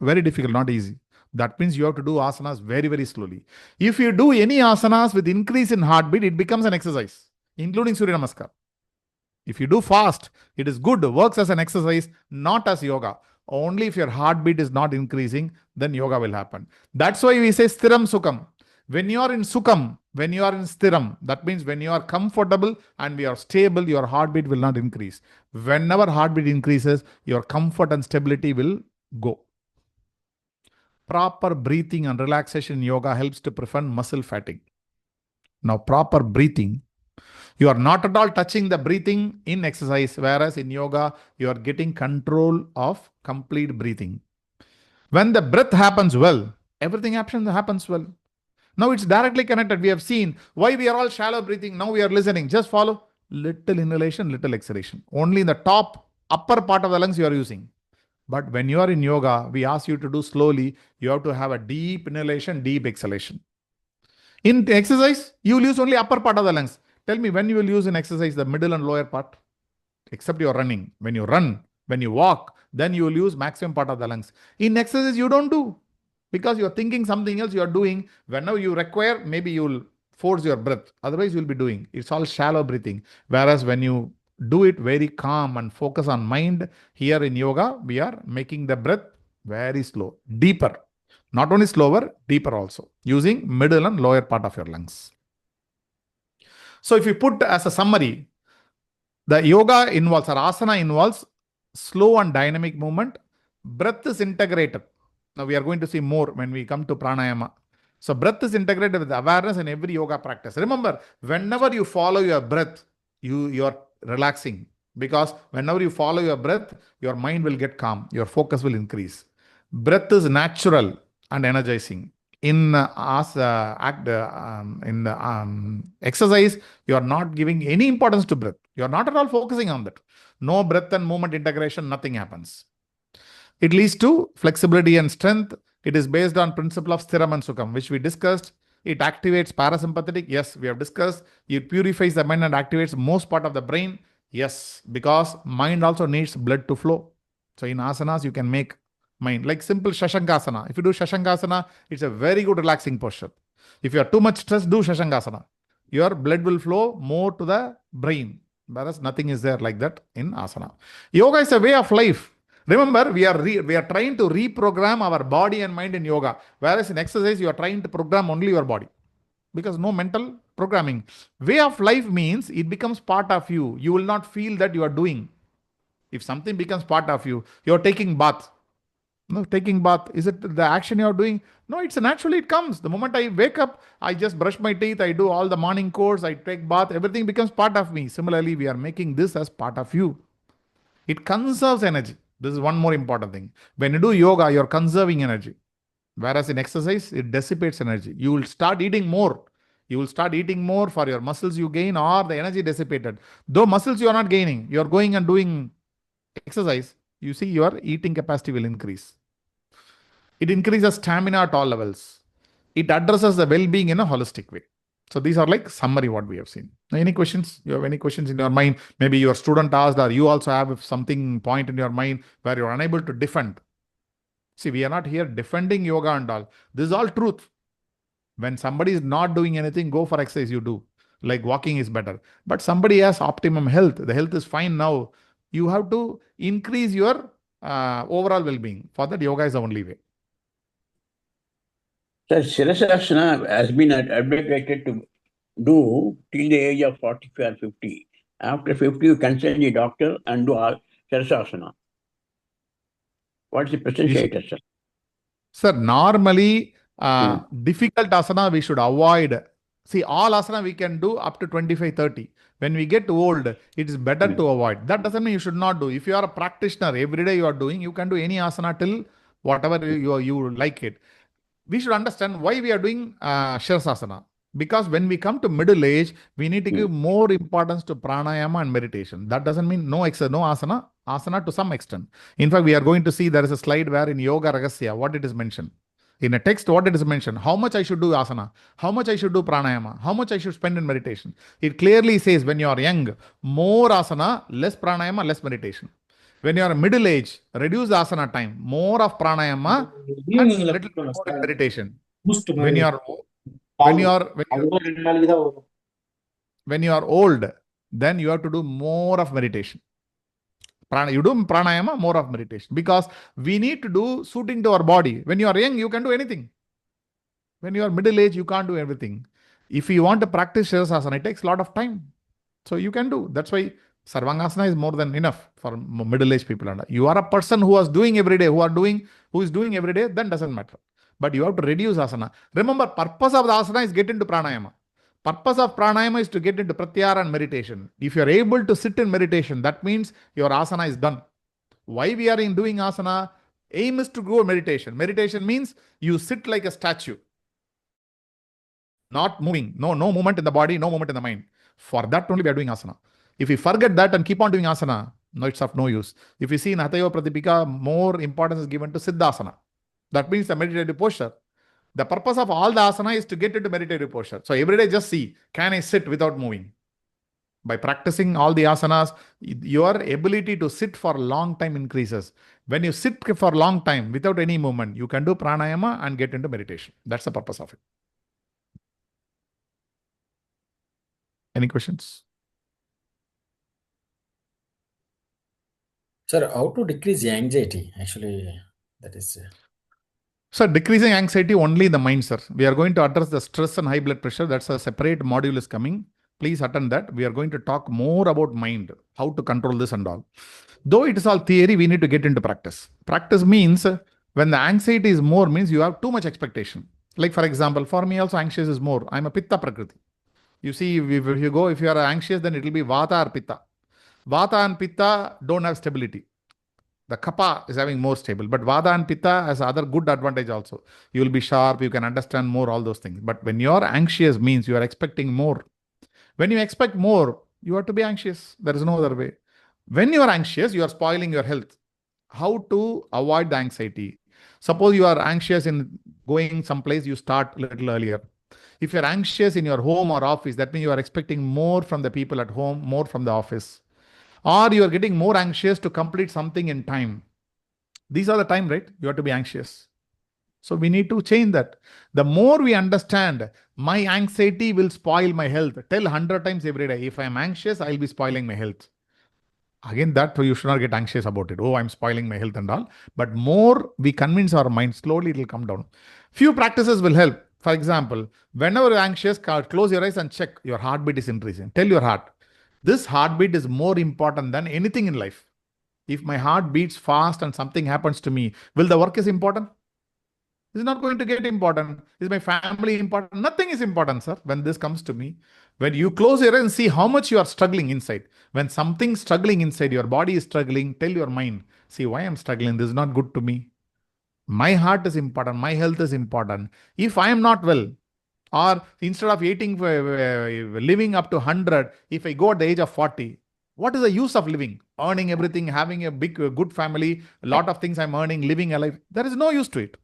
Very difficult, not easy. That means you have to do asanas very, very slowly. If you do any asanas with increase in heartbeat, it becomes an exercise, including Surya Namaskar. If you do fast, it is good, works as an exercise, not as yoga. Only if your heartbeat is not increasing, then yoga will happen. That's why we say stiram sukham. When you are in sukham, when you are in stiram, that means when you are comfortable and you are stable, your heartbeat will not increase. Whenever heartbeat increases, your comfort and stability will go. Proper breathing and relaxation in yoga helps to prevent muscle fatigue. Now, proper breathing, you are not at all touching the breathing in exercise, whereas in yoga, you are getting control of complete breathing. When the breath happens well, everything happens well. Now it's directly connected. We have seen why we are all shallow breathing. Now we are listening. Just follow little inhalation, little exhalation. Only in the top, upper part of the lungs you are using. But when you are in yoga, we ask you to do slowly. You have to have a deep inhalation, deep exhalation. In exercise, you will use only upper part of the lungs. Tell me when you will use in exercise the middle and lower part, except you're running. When you run, when you walk, then you will use maximum part of the lungs. In exercise, you don't do because you're thinking something else you are doing. Whenever you require, maybe you will force your breath. Otherwise, you'll be doing. It's all shallow breathing. Whereas when you do it very calm and focus on mind, here in yoga, we are making the breath very slow, deeper. Not only slower, deeper also, using middle and lower part of your lungs. So if you put as a summary, the yoga involves, or asana involves slow and dynamic movement. Breath is integrated. Now we are going to see more when we come to pranayama. So breath is integrated with awareness in every yoga practice. Remember, whenever you follow your breath, you are relaxing. Because whenever you follow your breath, your mind will get calm. Your focus will increase. Breath is natural and energizing. In exercise, you are not giving any importance to breath. You are not at all focusing on that. No breath and movement integration, nothing happens. It leads to flexibility and strength. It is based on principle of stiram and sukham, which we discussed. It activates parasympathetic. Yes, we have discussed. It purifies the mind and activates most part of the brain. Yes, because mind also needs blood to flow. So in asanas, you can make mind like simple shashankasana. If you do shashankasana, it's a very good relaxing posture. If you are too much stressed, do shashankasana. Your blood will flow more to the brain. Whereas nothing is there like that in asana. Yoga is a way of life. Remember, we are trying to reprogram our body and mind in yoga. Whereas in exercise, you are trying to program only your body. Because no mental programming. Way of life means it becomes part of you. You will not feel that you are doing. If something becomes part of you, you are taking bath. No, taking bath, is it the action you are doing? No, it's naturally it comes. The moment I wake up, I just brush my teeth, I do all the morning chores, I take bath, everything becomes part of me. Similarly, we are making this as part of you. It conserves energy. This is one more important thing. When you do yoga, you're conserving energy. Whereas in exercise, it dissipates energy. You will start eating more. You will start eating more for your muscles you gain or the energy dissipated. Though muscles you are not gaining, you're going and doing exercise, you see your eating capacity will increase. It increases stamina at all levels. It addresses the well-being in a holistic way. So these are like summary what we have seen. Any questions? You have any questions in your mind? Maybe your student asked, or you also have something point in your mind where you're unable to defend. See, we are not here defending yoga and all. This is all truth. When somebody is not doing anything, go for exercise, you do. Like walking is better. But somebody has optimum health. The health is fine now. You have to increase your overall well-being. For that, yoga is the only way. Sir, Shirasasana has been advocated to do till the age of 45 or 50. After 50, you consult the doctor and do all Shirasasana. What's the present status, sir? Sir, normally, difficult asana we should avoid. See, all asana we can do up to 25, 30. When we get old, it is better to avoid. That doesn't mean you should not do. If you are a practitioner, every day you are doing, you can do any asana till whatever you like it. We should understand why we are doing Shirasasana. Because when we come to middle age, we need to give more importance to pranayama and meditation. That doesn't mean no asana, asana to some extent. In fact, we are going to see there is a slide where in Yoga Ragasya, what it is mentioned. In a text, what it is mentioned, how much I should do asana, how much I should do pranayama, how much I should spend in meditation. It clearly says when you are young, more asana, less pranayama, less meditation. When you are middle age, reduce the asana time, more of pranayama and little more in meditation. When you are when you are old, then you have to do more of meditation. You do pranayama, more of meditation, because we need to do suiting to our body. When you are young, you can do anything. When you are middle age, you can't do everything. If you want to practice Shirasasana, it takes a lot of time. So you can do. That's why Sarvangasana is more than enough for middle-aged people. And you are a person who is doing every day, who is doing every day, then doesn't matter. But you have to reduce asana. Remember, purpose of the asana is get into pranayama. Purpose of pranayama is to get into pratyahara and meditation. If you are able to sit in meditation, that means your asana is done. Why we are in doing asana? Aim is to go meditation. Meditation means you sit like a statue, not moving. No movement in the body, no movement in the mind. For that only we are doing asana. If we forget that and keep on doing asana, no, it's of no use. If you see in Hatha Pratipika, more importance is given to Siddhasana. That means the meditative posture. The purpose of all the asana is to get into meditative posture. So every day just see, can I sit without moving? By practicing all the asanas, your ability to sit for a long time increases. When you sit for a long time without any movement, you can do pranayama and get into meditation. That's the purpose of it. Any questions? Sir, how to decrease anxiety? Actually, that is. So decreasing anxiety only in the mind, sir. We are going to address the stress and high blood pressure. That's a separate module is coming. Please attend that. We are going to talk more about mind, how to control this and all. Though it is all theory, we need to get into practice. Practice means when the anxiety is more, means you have too much expectation. Like for example, for me also anxious is more. I'm a pitta prakriti. You see, if you are anxious, then it will be vata or pitta. Vata and pitta don't have stability. The kapha is having more stable, but vada and pitta has other good advantage also. You will be sharp, you can understand more, all those things. But when you are anxious, means you are expecting more. When you expect more, you have to be anxious. There is no other way. When you are anxious, you are spoiling your health. How to avoid the anxiety? Suppose you are anxious in going someplace, you start a little earlier. If you're anxious in your home or office, that means you are expecting more from the people at home, more from the office. Or you are getting more anxious to complete something in time. These are the time, right? You have to be anxious. So we need to change that. The more we understand, my anxiety will spoil my health. Tell 100 times every day, if I am anxious, I'll be spoiling my health. Again, that you should not get anxious about it. Oh, I'm spoiling my health and all. But more we convince our mind, slowly it will come down. Few practices will help. For example, whenever you're anxious, close your eyes and check your heartbeat is increasing. Tell your heart, this heartbeat is more important than anything in life. If my heart beats fast and something happens to me, will the work is important? It's not going to get important. Is my family important? Nothing is important, sir, when this comes to me. When you close your eyes and see how much you are struggling inside. When something's struggling inside, your body is struggling, tell your mind, see why I'm struggling. This is not good to me. My heart is important. My health is important. If I am not well, or instead of living up to 100, if I go at the age of 40, what is the use of living? Earning everything, having a big, good family, a lot of things I'm earning, living a life. There is no use to it.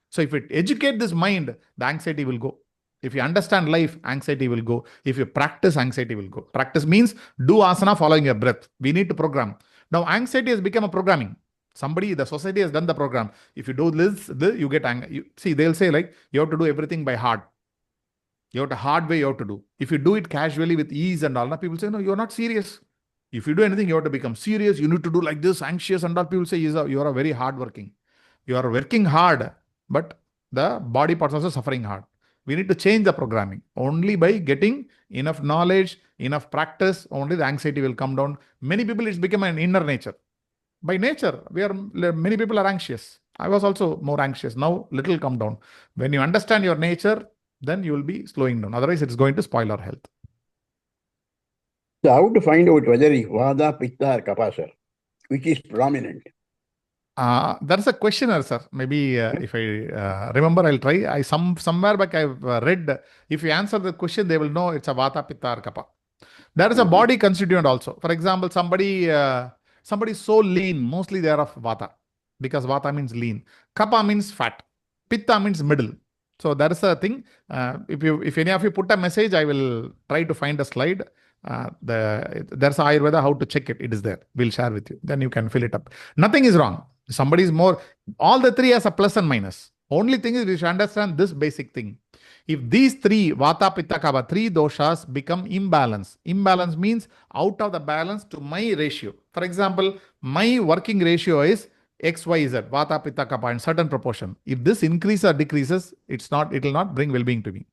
So if it educate this mind, the anxiety will go. If you understand life, anxiety will go. If you practice, anxiety will go. Practice means do asana following your breath. We need to program. Now anxiety has become a programming. The society has done the program. If you do this you get angry. See, they'll say like, you have to do everything by heart. You have the hard way you have to do. If you do it casually with ease and all, people say, no, you're not serious. If you do anything, you have to become serious. You need to do like this, anxious and all. People say, you are a very hard working. You are working hard, but the body parts also suffering hard. We need to change the programming. Only by getting enough knowledge, enough practice, only the anxiety will come down. Many people, it's become an inner nature. By nature, many people are anxious. I was also more anxious. Now, little come down. When you understand your nature, then you will be slowing down. Otherwise, it's going to spoil our health. So how to find out whether it's Vada, Pitta or Kapha, sir? Which is prominent? That's a questionnaire, sir. Maybe if I remember, I'll try. Somewhere back I've read. If you answer the question, they will know it's a Vata, Pitta, or Kapha. There is a body constituent also. For example, somebody is so lean, mostly they are of Vata, because Vata means lean. Kapha means fat. Pitta means middle. So there is a thing. If any of you put a message, I will try to find a slide. There's Ayurveda how to check it. It is there. We'll share with you. Then you can fill it up. Nothing is wrong. Somebody is more. All the three has a plus and minus. Only thing is we should understand this basic thing. If these three, Vata, Pitta, Kapha, three doshas become imbalance. Imbalance means out of the balance to my ratio. For example, my working ratio is X, Y, Z, Vata, Pitta, Kapha in certain proportion. If this increases or decreases, it will not bring well-being to me.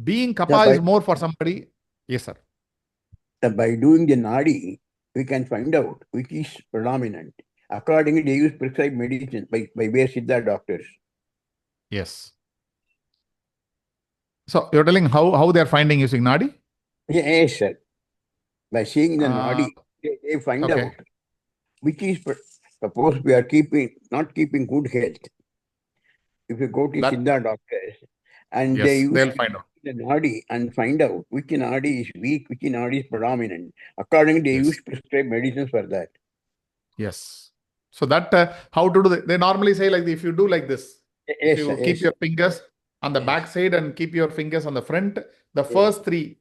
Being Kapha is more for somebody. Yes, sir. By doing the nadi, we can find out which is predominant. Accordingly, they use prescribed medicine by way Siddha doctors. Yes. So you're telling how they are finding using nadi? Yes, sir. By seeing the nadi, they find out which is, suppose we are not keeping good health. If you go to Siddha doctors and they'll find out the nadi and find out which nadi is weak, which nadi is predominant. Accordingly, they use prescribed medicines for that. Yes. So that how to do that? They normally say like if you do like this, if you keep your fingers on the back side and keep your fingers on the front, the first three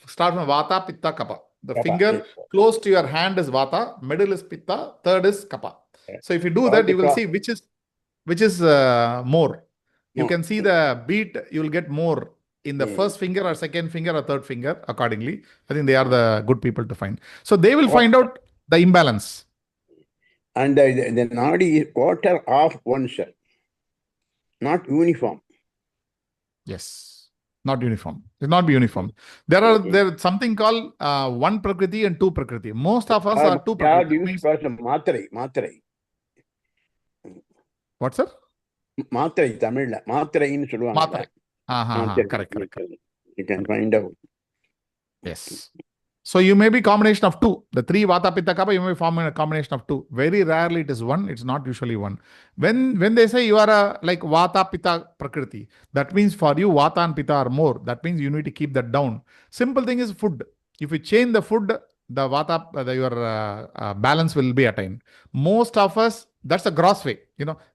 start from Vata, Pitta, Kapha. The finger close to your hand is Vata, middle is Pitta, third is Kapha. So if you do that, you will see which is more. You can see the beat, you will get more in the first finger or second finger or third finger accordingly. I think they are the good people to find. So they will find out the imbalance. And the nadi is quarter of one cell, not uniform. Yes, not uniform. It will not be uniform. There is something called one prakriti and two prakriti. Most of us are two prakriti. Matrai. What, sir? Matrai, Tamil. Matrai in Sudwanga. Correct. You can find out. Yes. So you may be combination of two. The three Vata, Pitta, Kapha, you may form a combination of two. Very rarely it is one. It's not usually one. When they say you are like Vata, Pitta, Prakriti, that means for you Vata and Pitta are more. That means you need to keep that down. Simple thing is food. If you change the food, the Vata, your balance will be attained. Most of us, that's a gross way.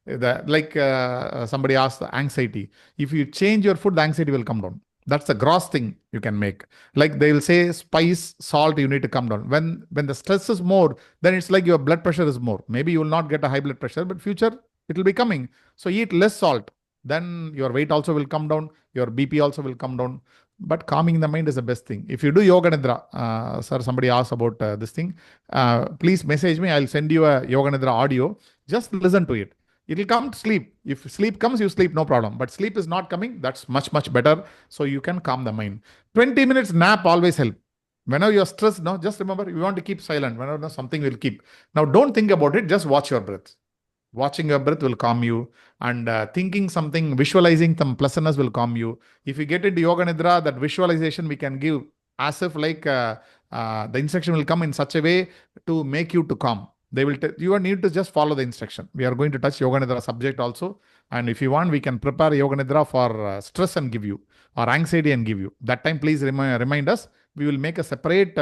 Somebody asked the anxiety. If you change your food, the anxiety will come down. That's a gross thing you can make. Like they will say spice, salt, you need to come down. When the stress is more, then it's like your blood pressure is more. Maybe you will not get a high blood pressure, but future it will be coming. So eat less salt. Then your weight also will come down. Your BP also will come down. But calming the mind is the best thing. If you do Yoga Nidra, sir, somebody asked about this thing. Please message me. I'll send you a Yoga Nidra audio. Just listen to it. It will come to sleep. If sleep comes, you sleep, no problem. But sleep is not coming, that's much, much better. So you can calm the mind. 20 minutes nap always help. Whenever you're stressed, just remember, you want to keep silent. Whenever something will keep. Now, don't think about it. Just watch your breath. Watching your breath will calm you. And thinking something, visualizing some pleasantness will calm you. If you get into Yoga Nidra, that visualization we can give as if like the instruction will come in such a way to make you to calm. They will you need to just follow the instruction. We are going to touch Yoga Nidra subject also. And if you want, we can prepare Yoga Nidra for stress and give you, or anxiety and give you. That time, please remind us. We will make a separate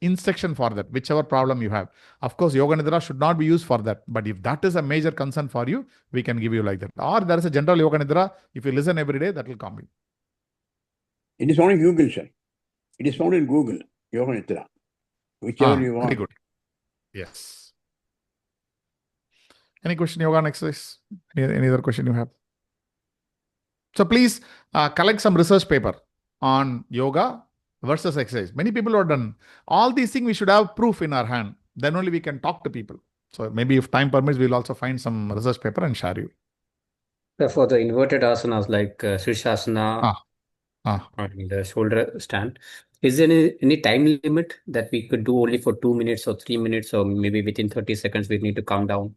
instruction for that, whichever problem you have. Of course, Yoga Nidra should not be used for that. But if that is a major concern for you, we can give you like that. Or there is a general Yoga Nidra. If you listen every day, that will calm you. It is only Google, sir. It is found in Google, Yoga Nidra. Whichever you want. Very good. Yes. Any question, Yoga exercise? Any other question you have? So please collect some research paper on yoga versus exercise. Many people have done. All these things we should have proof in our hand. Then only we can talk to people. So maybe if time permits, we'll also find some research paper and share you. For the inverted asanas like Sirsasana and the shoulder stand, is there any time limit that we could do only for 2 minutes or 3 minutes, or maybe within 30 seconds we need to calm down?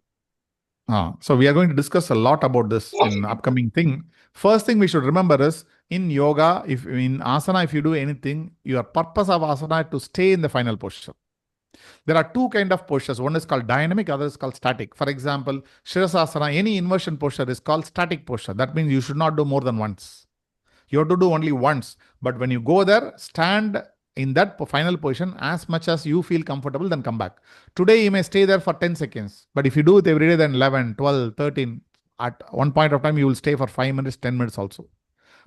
So we are going to discuss a lot about this in upcoming thing. First thing we should remember is in yoga, if in asana, if you do anything, your purpose of asana is to stay in the final posture. There are two kind of postures. One is called dynamic, other is called static. For example, Shirasasana, any inversion posture is called static posture. That means you should not do more than once. You have to do only once. But when you go there, stand in that final position as much as you feel comfortable, then come back. Today, you may stay there for 10 seconds. But if you do it every day, then 11, 12, 13, at one point of time, you will stay for 5 minutes, 10 minutes also.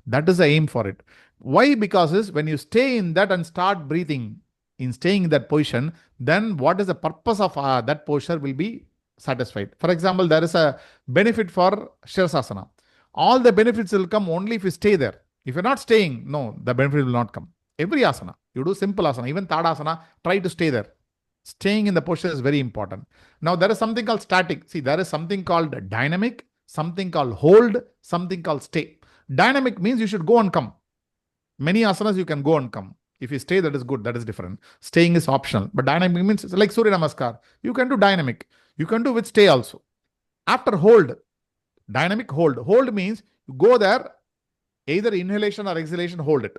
That is the aim for it. Why? Because when you stay in that and start breathing, in staying in that position, then what is the purpose of that posture will be satisfied. For example, there is a benefit for Shirasasana. All the benefits will come only if you stay there. If you're not staying, no, the benefit will not come. Every asana, you do simple asana, even Tadasana, try to stay there. Staying in the posture is very important. Now, there is something called static. See, there is something called dynamic, something called hold, something called stay. Dynamic means you should go and come. Many asanas you can go and come. If you stay, that is good. That is different. Staying is optional. But dynamic means it's like Surya Namaskar. You can do dynamic. You can do with stay also. After hold, dynamic hold. Hold means you go there, either inhalation or exhalation, hold it.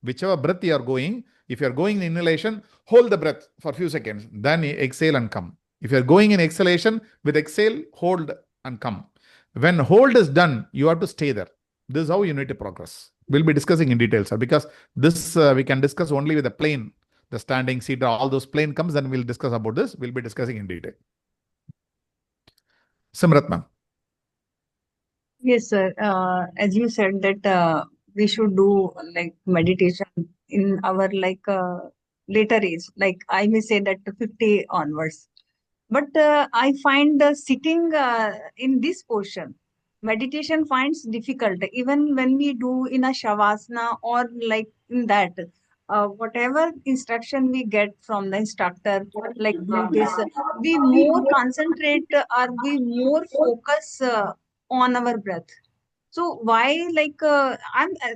Whichever breath you are going, if you are going in inhalation, hold the breath for a few seconds. Then exhale and come. If you are going in exhalation, with exhale, hold and come. When hold is done, you have to stay there. This is how you need to progress. We'll be discussing in detail, sir, because this we can discuss only with the plane, the standing, seated, all those plane comes, then we'll discuss about this. We'll be discussing in detail. Simrat ma'am. Yes, sir. As you said that we should do like meditation in our later age, like I may say that 50 onwards. But I find sitting in this portion, meditation finds difficult. Even when we do in a shavasana or like in that, whatever instruction we get from the instructor, like do this, we more concentrate or we more focus on our breath. So why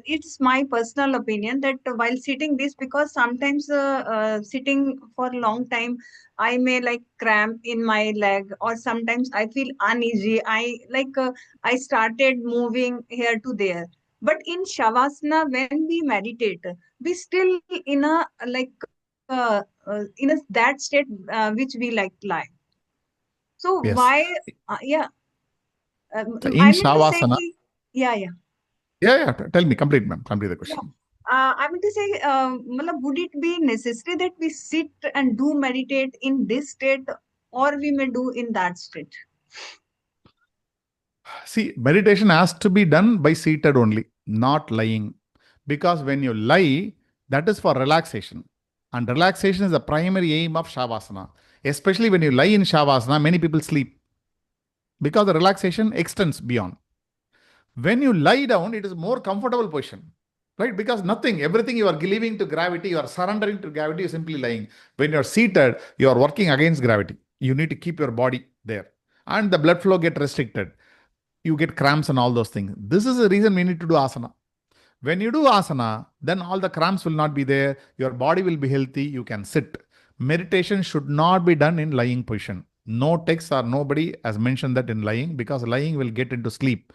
it's my personal opinion that while sitting this, because sometimes sitting for a long time I may like cramp in my leg, or sometimes I feel uneasy. I started moving here to there. But in shavasana, when we meditate, we still in a that state which we like lie. So Yes. why? Yeah. So I in mean to say, Shavasana, yeah. yeah. Tell me, complete, ma'am. Complete the question. I mean to say, would it be necessary that we sit and do meditate in this state, or we may do in that state? See, meditation has to be done by seated only, not lying. Because when you lie, that is for relaxation. And relaxation is the primary aim of Shavasana. Especially when you lie in Shavasana, many people sleep. Because the relaxation extends beyond. When you lie down, it is more comfortable position. Right? Because everything you are leaving to gravity, you are surrendering to gravity, you are simply lying. When you are seated, you are working against gravity. You need to keep your body there. And the blood flow get restricted. You get cramps and all those things. This is the reason we need to do asana. When you do asana, then all the cramps will not be there. Your body will be healthy. You can sit. Meditation should not be done in lying position. No text or nobody has mentioned that in lying, because lying will get into sleep.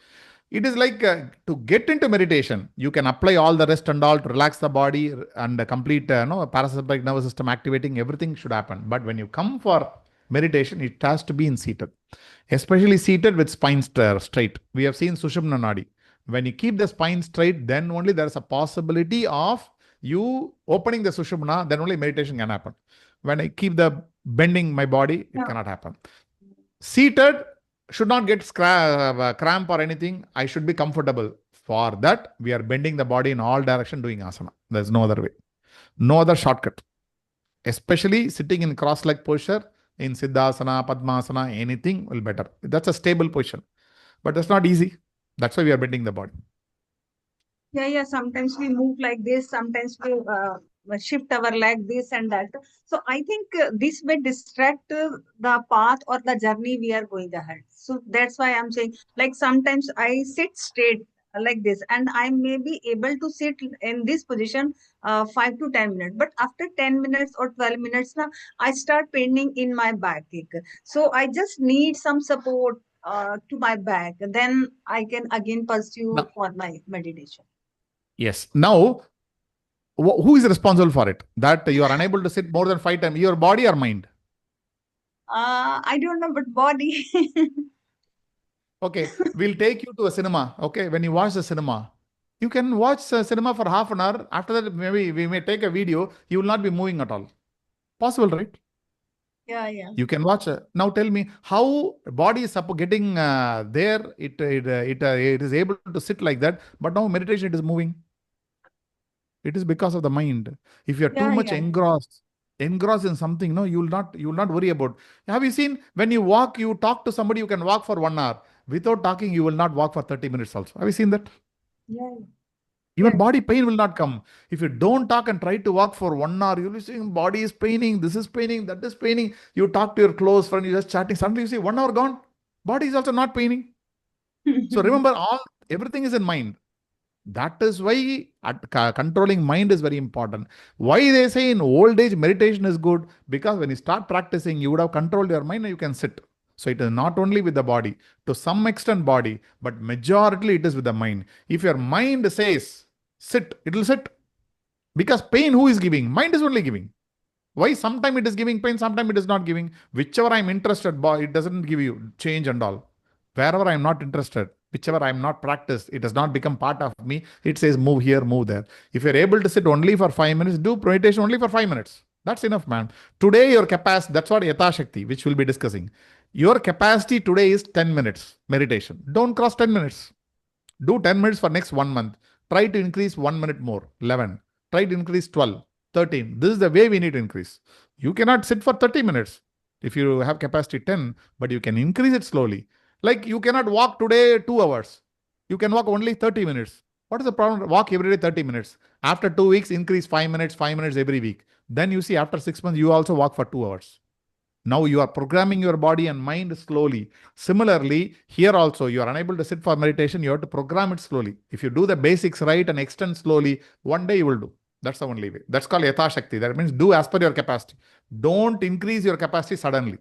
It is like to get into meditation, you can apply all the rest and all to relax the body and complete parasympathetic nervous system activating, everything should happen. But when you come for meditation, it has to be in seated. Especially seated with spine straight. We have seen Sushumna Nadi. When you keep the spine straight, then only there is a possibility of you opening the Sushumna, then only meditation can happen. When I keep the bending my body, it cannot happen. Seated should not get cramp or anything. I should be comfortable. For that, we are bending the body in all direction doing asana. There's no other way. No other shortcut. Especially sitting in cross-leg posture, in Siddhasana, Padmasana, anything will better. That's a stable position. But that's not easy. That's why we are bending the body. Yeah. Sometimes we move like this. Sometimes we shift our leg, this and that. So I think this may distract the path or the journey we are going ahead. So that's why I'm saying, like sometimes I sit straight like this, and I may be able to sit in this position 5 to 10 minutes. But after 10 minutes or 12 minutes, now I start paining in my back. So I just need some support to my back. Then I can again pursue Now, for my meditation. yes. Now, who is responsible for it? That you are unable to sit more than 5 times, your body or mind? I don't know, but body. Okay, we'll take you to a cinema. Okay, when you watch the cinema, you can watch the cinema for half an hour. After that, maybe we may take a video. You will not be moving at all. Possible, right? Yeah. You can watch. Now tell me how body is getting there. It is able to sit like that, but now meditation it is moving. It is because of the mind. If you are too much Yeah. engrossed in something, no, you will not worry about. Have you seen when you walk, you talk to somebody, you can walk for 1 hour. Without talking, you will not walk for 30 minutes also. Have you seen that? Yeah. Even Yes. body pain will not come. If you don't talk and try to walk for 1 hour, you'll be saying body is paining, this is paining, that is paining. You talk to your close friend, you just chatting. Suddenly you see 1 hour gone. Body is also not paining. So remember, everything is in mind. That is why controlling mind is very important. Why they say in old age meditation is good? Because when you start practicing, you would have controlled your mind and you can sit. So it is not only with the body, to some extent body, but majority it is with the mind. If your mind says sit, it will sit. Because pain, who is giving? Mind is only giving. Why? Sometimes it is giving pain, sometimes it is not giving. Whichever I'm interested, it doesn't give you change and all. Wherever I'm not interested, whichever I'm not practiced, it does not become part of me. It says move here, move there. If you're able to sit only for 5 minutes, do meditation only for 5 minutes. That's enough, man. Today, your capacity, that's what Yata Shakti, which we'll be discussing. Your capacity today is 10 minutes meditation. Don't cross 10 minutes. Do 10 minutes for next 1 month. Try to increase 1 minute more, 11. Try to increase 12, 13. This is the way we need to increase. You cannot sit for 30 minutes if you have capacity 10, but you can increase it slowly. Like you cannot walk today 2 hours. You can walk only 30 minutes. What is the problem? Walk every day 30 minutes. After 2 weeks, increase 5 minutes every week. Then you see after 6 months, you also walk for 2 hours. Now you are programming your body and mind slowly. Similarly, here also you are unable to sit for meditation. You have to program it slowly. If you do the basics right and extend slowly, one day you will do. That's the only way. That's called Yatha Shakti. That means do as per your capacity. Don't increase your capacity suddenly.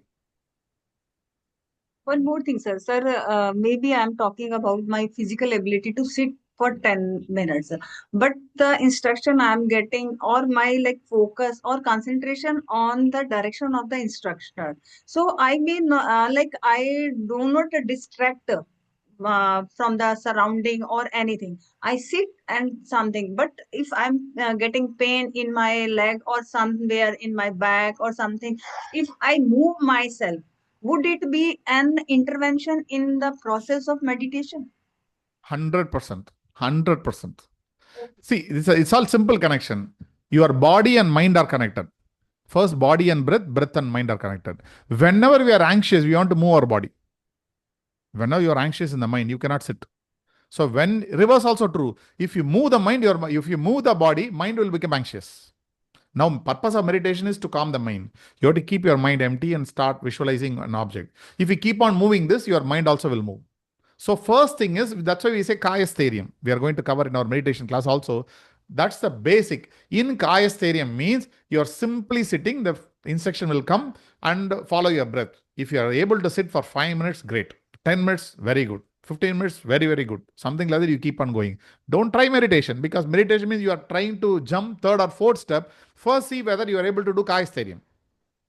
One more thing, sir. Sir, maybe I'm talking about my physical ability to sit for 10 minutes, but the instruction I'm getting or my like focus or concentration on the direction of the instructor. So I may not, I do not distract from the surrounding or anything. I sit and something, but if I'm getting pain in my leg or somewhere in my back or something, if I move myself, would it be an intervention in the process of meditation? 100%. 100%. See, it's all simple connection. Your body and mind are connected. First, body and breath and mind are connected. Whenever we are anxious, we want to move our body. Whenever you are anxious in the mind, you cannot sit. So when reverse also true. If you move the mind, if you move the body, mind will become anxious. Now, purpose of meditation is to calm the mind. You have to keep your mind empty and start visualizing an object. If you keep on moving this, your mind also will move. So first thing is, that's why we say Kayastherium. We are going to cover in our meditation class also. That's the basic. In Kayastherium means you're simply sitting, the instruction will come and follow your breath. If you are able to sit for 5 minutes, great. 10 minutes, very good. 15 minutes, very, very good. Something like that, you keep on going. Don't try meditation because meditation means you are trying to jump third or fourth step. First, see whether you are able to do Kayastherium.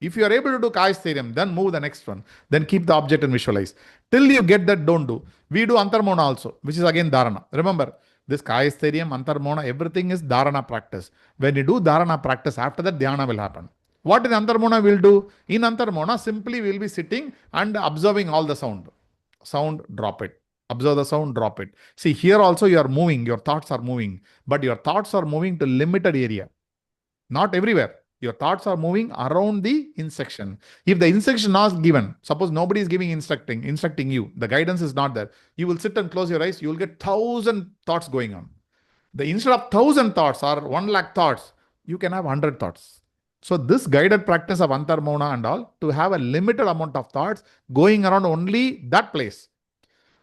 If you are able to do Kayastherium, then move the next one. Then keep the object and visualize. Till you get that, don't do. We do Antarmona also, which is again Dharana. Remember, this Kayastherium, Antarmona, everything is Dharana practice. When you do Dharana practice, after that Dhyana will happen. What in Antarmona will do? In Antarmona, simply we will be sitting and observing all the sound. Sound, drop it. Observe the sound, drop it. See, here also you are moving, your thoughts are moving, but your thoughts are moving to limited area, not everywhere. Your thoughts are moving around the instruction. If the instruction is given, suppose nobody is giving instructing you, the guidance is not there. You will sit and close your eyes, you will get 1,000 thoughts going on. Instead of 1,000 thoughts or 1 lakh thoughts, you can have 100 thoughts. So this guided practice of Antarmona and all, to have a limited amount of thoughts going around only that place.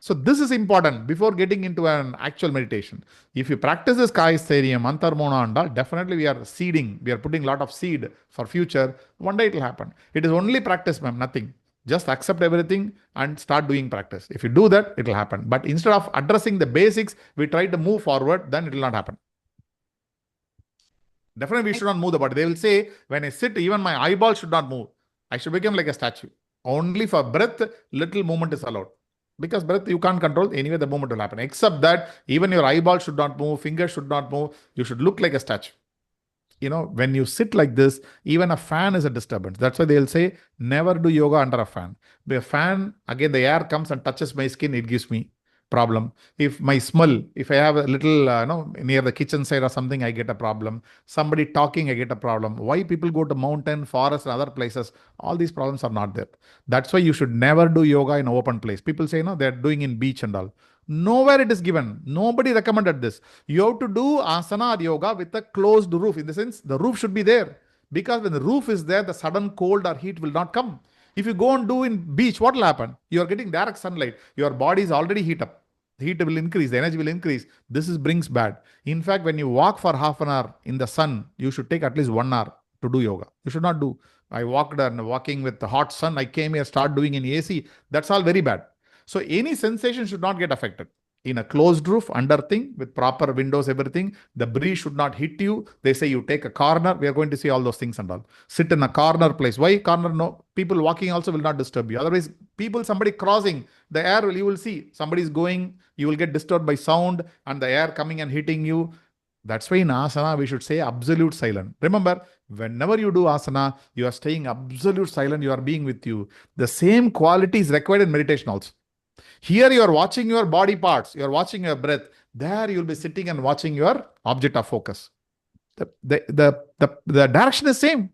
So this is important before getting into an actual meditation. If you practice this Kayastherium, Antarmona and all, definitely we are seeding. We are putting a lot of seed for future. One day it will happen. It is only practice, ma'am, nothing. Just accept everything and start doing practice. If you do that, it will happen. But instead of addressing the basics, we try to move forward, then it will not happen. Definitely we should not move the body. They will say, when I sit, even my eyeball should not move. I should become like a statue. Only for breath, little movement is allowed. Because breath you can't control, anyway the movement will happen. Except that even your eyeball should not move, fingers should not move. You should look like a statue. When you sit like this, even a fan is a disturbance. That's why they'll say, never do yoga under a fan. The fan, again, the air comes and touches my skin, it gives me problem. If my smell, if I have a little, near the kitchen side or something, I get a problem. Somebody talking, I get a problem. Why people go to mountain, forest, and other places? All these problems are not there. That's why you should never do yoga in open place. People say, no, they're doing in beach and all. Nowhere it is given. Nobody recommended this. You have to do asana or yoga with a closed roof. In the sense, the roof should be there. Because when the roof is there, the sudden cold or heat will not come. If you go and do in beach, what will happen? You are getting direct sunlight. Your body is already heat up. The heat will increase. The energy will increase. Brings bad. In fact, when you walk for half an hour in the sun, you should take at least 1 hour to do yoga. You should not do. I walking with the hot sun. I came here, start doing in AC. That's all very bad. So any sensation should not get affected. In a closed roof, under thing, with proper windows, everything, the breeze should not hit you. They say you take a corner. We are going to see all those things and all. Sit in a corner place. Why corner? No. People walking also will not disturb you. Otherwise, somebody crossing, the air, you will see. Somebody is going, you will get disturbed by sound and the air coming and hitting you. That's why in asana, we should say absolute silent. Remember, whenever you do asana, you are staying absolute silent. You are being with you. The same quality is required in meditation also. Here you are watching your body parts, you are watching your breath. There you will be sitting and watching your object of focus. The direction is same.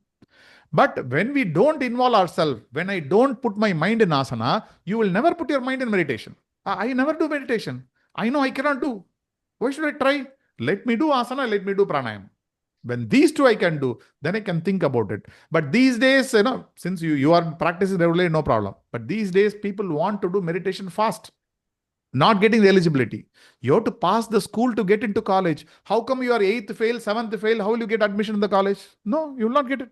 But when we don't involve ourselves, when I don't put my mind in asana, you will never put your mind in meditation. I never do meditation. I know I cannot do. Why should I try? Let me do asana, let me do pranayama. When these two I can do, then I can think about it. But these days, since you are practicing regularly, no problem. But these days, people want to do meditation fast, not getting the eligibility. You have to pass the school to get into college. How come you are 8th fail, 7th fail? How will you get admission in the college? No, you will not get it.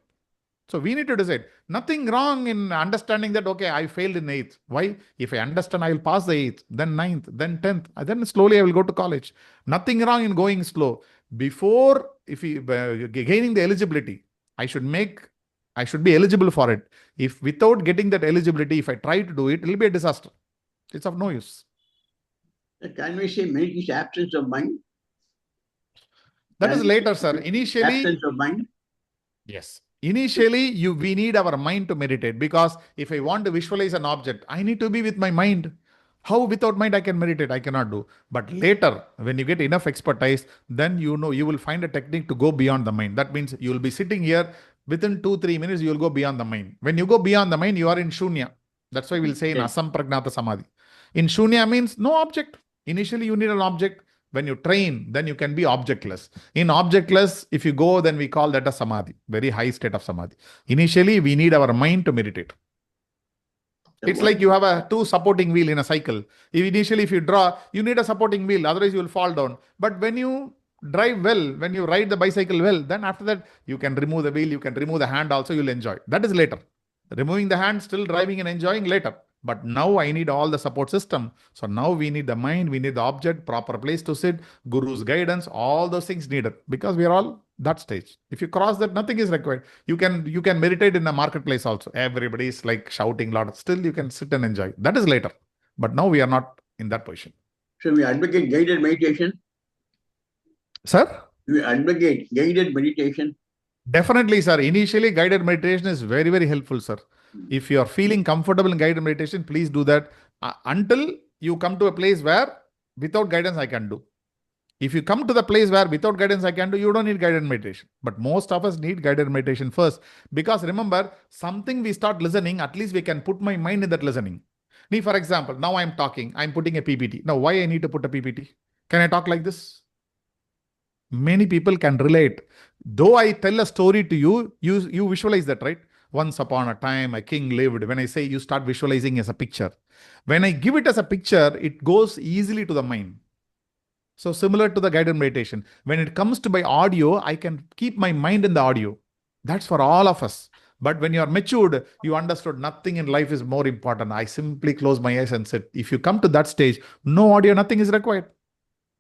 So we need to decide. Nothing wrong in understanding that, okay, I failed in 8th. Why? If I understand, I will pass the 8th, then 9th, then 10th. Then slowly I will go to college. Nothing wrong in going slow. Before, if you gaining the eligibility, I should be eligible for it. If without getting that eligibility, if I try to do it, it will be a disaster. It's of no use. Can we say meditation is absence of mind? That is later, sir. Initially, absence of mind. Yes. Initially, we need our mind to meditate, because if I want to visualize an object, I need to be with my mind. How without mind I can meditate? I cannot do. But later, when you get enough expertise, then you will find a technique to go beyond the mind. That means you will be sitting here, within 2-3 minutes, you will go beyond the mind. When you go beyond the mind, you are in shunya. That's why we'll say in asampragnata samadhi. In shunya means no object. Initially, you need an object. When you train, then you can be objectless. In objectless, if you go, then we call that a samadhi, very high state of samadhi. Initially, we need our mind to meditate. It's like you have 2 supporting wheel in a cycle. Initially, if you draw, you need a supporting wheel, otherwise you will fall down. But when you drive well, when you ride the bicycle well, then after that, you can remove the wheel, you can remove the hand also, you'll enjoy. That is later. Removing the hand, still driving and enjoying later. But now I need all the support system. So now we need the mind, we need the object, proper place to sit, guru's guidance, all those things needed, because we are all that stage. If you cross that, nothing is required. You can meditate in the marketplace also. Everybody is like shouting loud. Still you can sit and enjoy. That is later. But now we are not in that position. So we advocate guided meditation. Sir? We advocate guided meditation. Definitely, sir. Initially, guided meditation is very, very helpful, sir. If you are feeling comfortable in guided meditation, please do that until you come to a place where without guidance I can do. If you come to the place where without guidance I can do, you don't need guided meditation. But most of us need guided meditation first. Because remember, something we start listening, at least we can put my mind in that listening. For example, now I'm talking, I'm putting a PPT. Now, why I need to put a PPT? Can I talk like this? Many people can relate. Though I tell a story to you, you visualize that, right? Once upon a time, a king lived. When I say, you start visualizing as a picture. When I give it as a picture, it goes easily to the mind. So similar to the guided meditation. When it comes to my audio, I can keep my mind in the audio. That's for all of us. But when you are matured, you understood nothing in life is more important. I simply close my eyes and sit. If you come to that stage, no audio, nothing is required.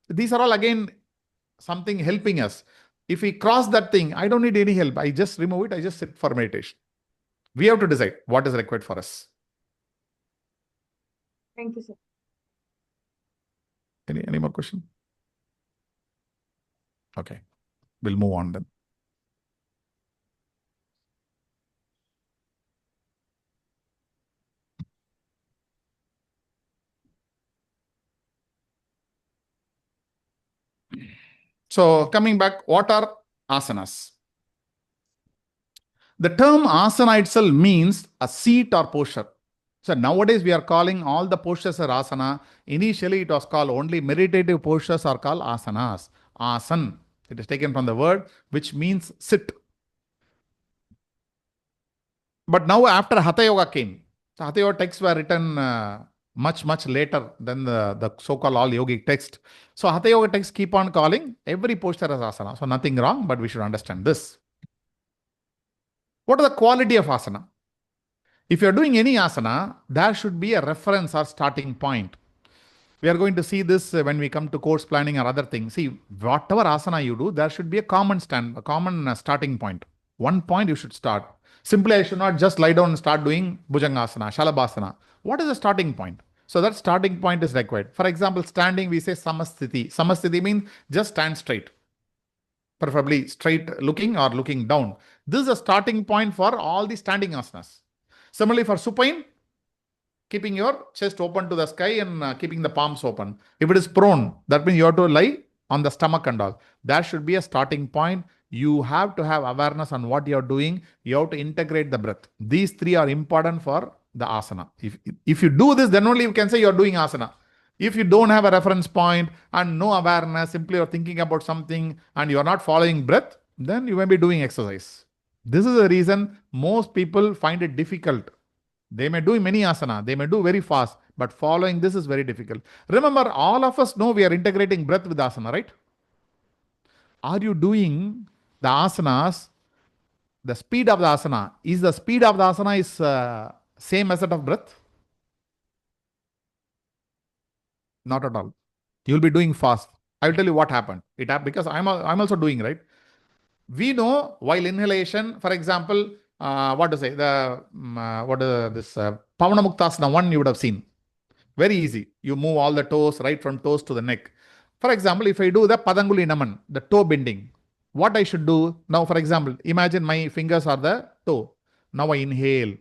These are all again something helping us. If we cross that thing, I don't need any help. I just remove it. I just sit for meditation. We have to decide what is required for us. Thank you, sir. Any more question? Okay, we'll move on then. So coming back, what are asanas? The term asana itself means a seat or posture. So nowadays we are calling all the postures are asana. Initially it was called only meditative postures are called asanas. Asan. It is taken from the word which means sit. But now after Hatha Yoga came, the Hatha Yoga texts were written much later than the so-called all yogic text. So Hatha Yoga texts keep on calling every posture as asana. So nothing wrong, but we should understand this. What are the quality of asana? If you are doing any asana, there should be a reference or starting point. We are going to see this when we come to course planning or other things. See, whatever asana you do, there should be a common starting point. One point you should start. Simply, I should not just lie down and start doing Bhujangasana, Shalabhasana. What is the starting point? So that starting point is required. For example, standing, we say Samasthiti. Samasthiti means just stand straight. Preferably straight looking or looking down. This is a starting point for all the standing asanas. Similarly, for supine, keeping your chest open to the sky and keeping the palms open. If it is prone, that means you have to lie on the stomach and all. That should be a starting point. You have to have awareness on what you are doing. You have to integrate the breath. These three are important for the asana. If you do this, then only you can say you are doing asana. If you don't have a reference point and no awareness, simply you're thinking about something and you are not following breath, then you may be doing exercise. This is the reason most people find it difficult. They may do many asana, they may do very fast, but following this is very difficult. Remember, all of us know we are integrating breath with asana, right? Are you doing the asanas, the speed of the asana? Is the speed of the asana is same as that of breath? Not at all. You'll be doing fast. I will tell you what happened. It happened because I'm also doing, right? We know while inhalation, for example, what to say, this Pavana Muktasana one you would have seen. Very easy. You move all the toes, right from toes to the neck. For example, if I do the Padanguli Naman, the toe bending, what I should do now, for example, imagine my fingers are the toe. Now I inhale,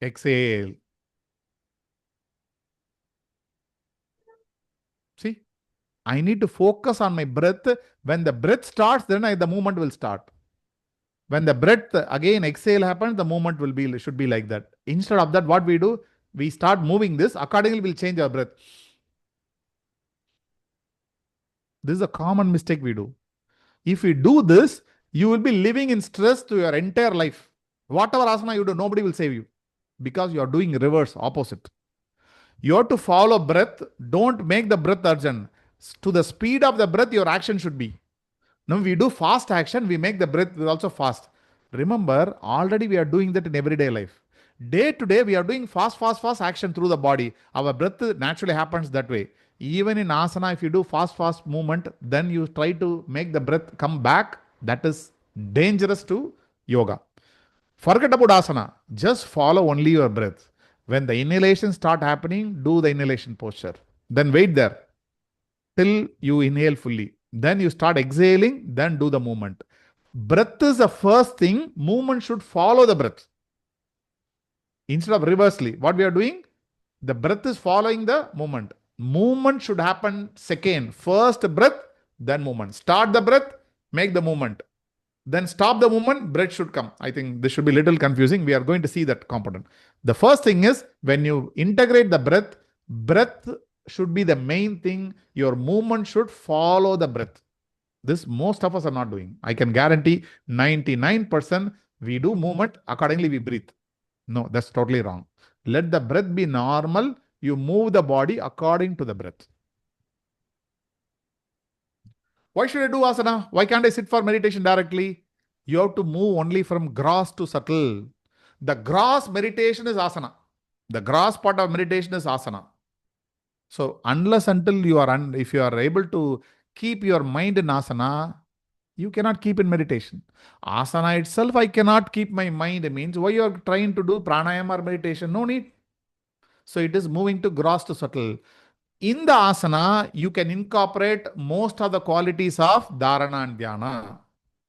exhale. See, I need to focus on my breath. When the breath starts, then the movement will start. When the breath again exhale happens, the movement should be like that. Instead of that, what we do, we start moving this. Accordingly, we'll change our breath. This is a common mistake we do. If you do this, you will be living in stress to your entire life. Whatever asana you do, nobody will save you because you are doing reverse, opposite. You have to follow breath. Don't make the breath urgent. To the speed of the breath, your action should be. Now we do fast action, we make the breath also fast. Remember, already we are doing that in everyday life. Day to day, we are doing fast action through the body. Our breath naturally happens that way. Even in asana, if you do fast movement, then you try to make the breath come back. That is dangerous to yoga. Forget about asana. Just follow only your breath. When the inhalation start happening, do the inhalation posture. Then wait there till you inhale fully. Then you start exhaling, then do the movement. Breath is the first thing. Movement should follow the breath. Instead of reversely, what we are doing, the breath is following the movement. Movement should happen second. First breath, then movement. Start the breath, make the movement. Then stop the movement, breath should come. I think this should be a little confusing. We are going to see that component. The first thing is when you integrate the breath should be the main thing. Your movement should follow the breath. This most of us are not doing. I can guarantee 99% we do movement, accordingly we breathe. No, that's totally wrong. Let the breath be normal. You move the body according to the breath. Why should I do asana? Why can't I sit for meditation directly? You have to move only from gross to subtle. The gross meditation is asana. The gross part of meditation is asana. So unless until you are, if you are able to keep your mind in asana, You cannot keep in meditation. Asana itself, I cannot keep my mind, means why you are trying to do pranayama or meditation? No need. So it is moving to gross to subtle. In the asana, you can incorporate most of the qualities of dharana and dhyana.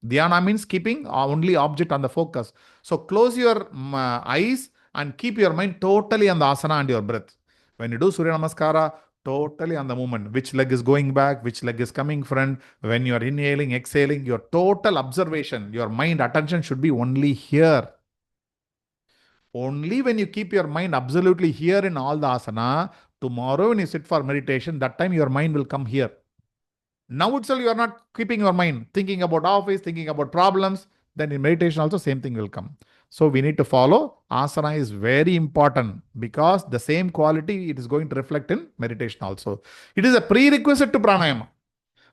Dhyana means keeping only object on the focus. So close your eyes and keep your mind totally on the asana and your breath. When you do Surya Namaskara, totally on the movement. Which leg is going back, which leg is coming front. When you are inhaling, exhaling, your total observation, your mind attention should be only here. Only when you keep your mind absolutely here in all the asana, tomorrow when you sit for meditation, that time your mind will come here. Now itself you are not keeping your mind thinking about office, thinking about problems. Then in meditation also same thing will come. So we need to follow. Asana is very important because the same quality it is going to reflect in meditation also. It is a prerequisite to pranayama.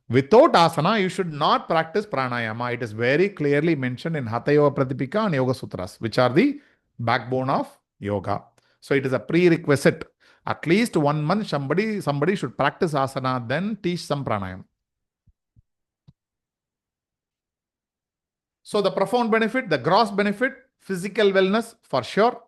Without asana, you should not practice pranayama. It is very clearly mentioned in Hatha Yoga Pradipika and Yoga Sutras, which are the backbone of yoga. So it is a prerequisite. At least 1 month somebody should practice asana, then teach some pranayama. So the profound benefit, the gross benefit, physical wellness for sure.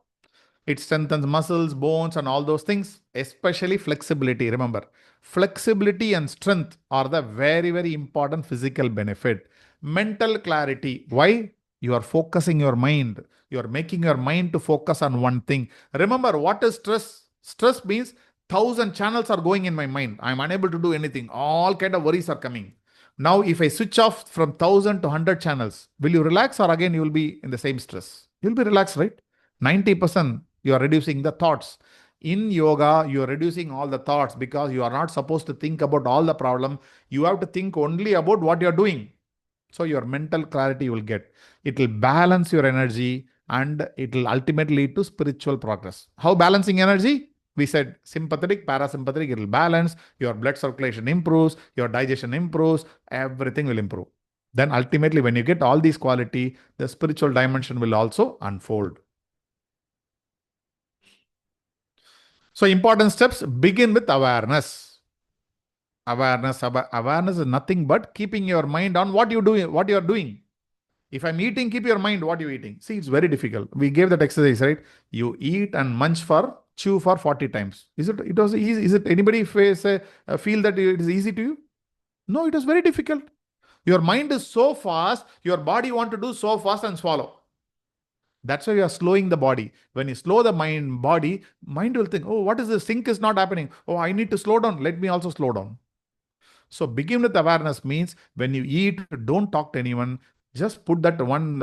It strengthens muscles, bones, and all those things, especially flexibility. Remember, flexibility and strength are the very, very important physical benefit. Mental clarity. Why? You are focusing your mind. You are making your mind to focus on one thing. Remember, what is stress? Stress means 1,000 channels are going in my mind. I am unable to do anything. All kind of worries are coming. Now, if I switch off from 1,000 to 100 channels, will you relax or again you will be in the same stress? You'll be relaxed, right? 90% you are reducing the thoughts. In yoga, you are reducing all the thoughts because you are not supposed to think about all the problem. You have to think only about what you are doing. So your mental clarity you will get. It will balance your energy and it will ultimately lead to spiritual progress. How balancing energy? We said sympathetic, parasympathetic, it will balance. Your blood circulation improves, your digestion improves, everything will improve. Then ultimately, when you get all these quality, the spiritual dimension will also unfold. So important steps begin with awareness. Awareness is nothing but keeping your mind on what you are doing. If I'm eating, keep your mind what you're eating. See, it's very difficult. We gave that exercise, right? You eat and chew for 40 times. It was easy? Is it anybody feel that it is easy to you? No, it is very difficult. Your mind is so fast, your body want to do so fast and swallow. That's why you are slowing the body. When you slow the mind will think, oh, what is this? Sync is not happening. Oh, I need to slow down. Let me also slow down. So begin with awareness means when you eat, don't talk to anyone. Just put that one,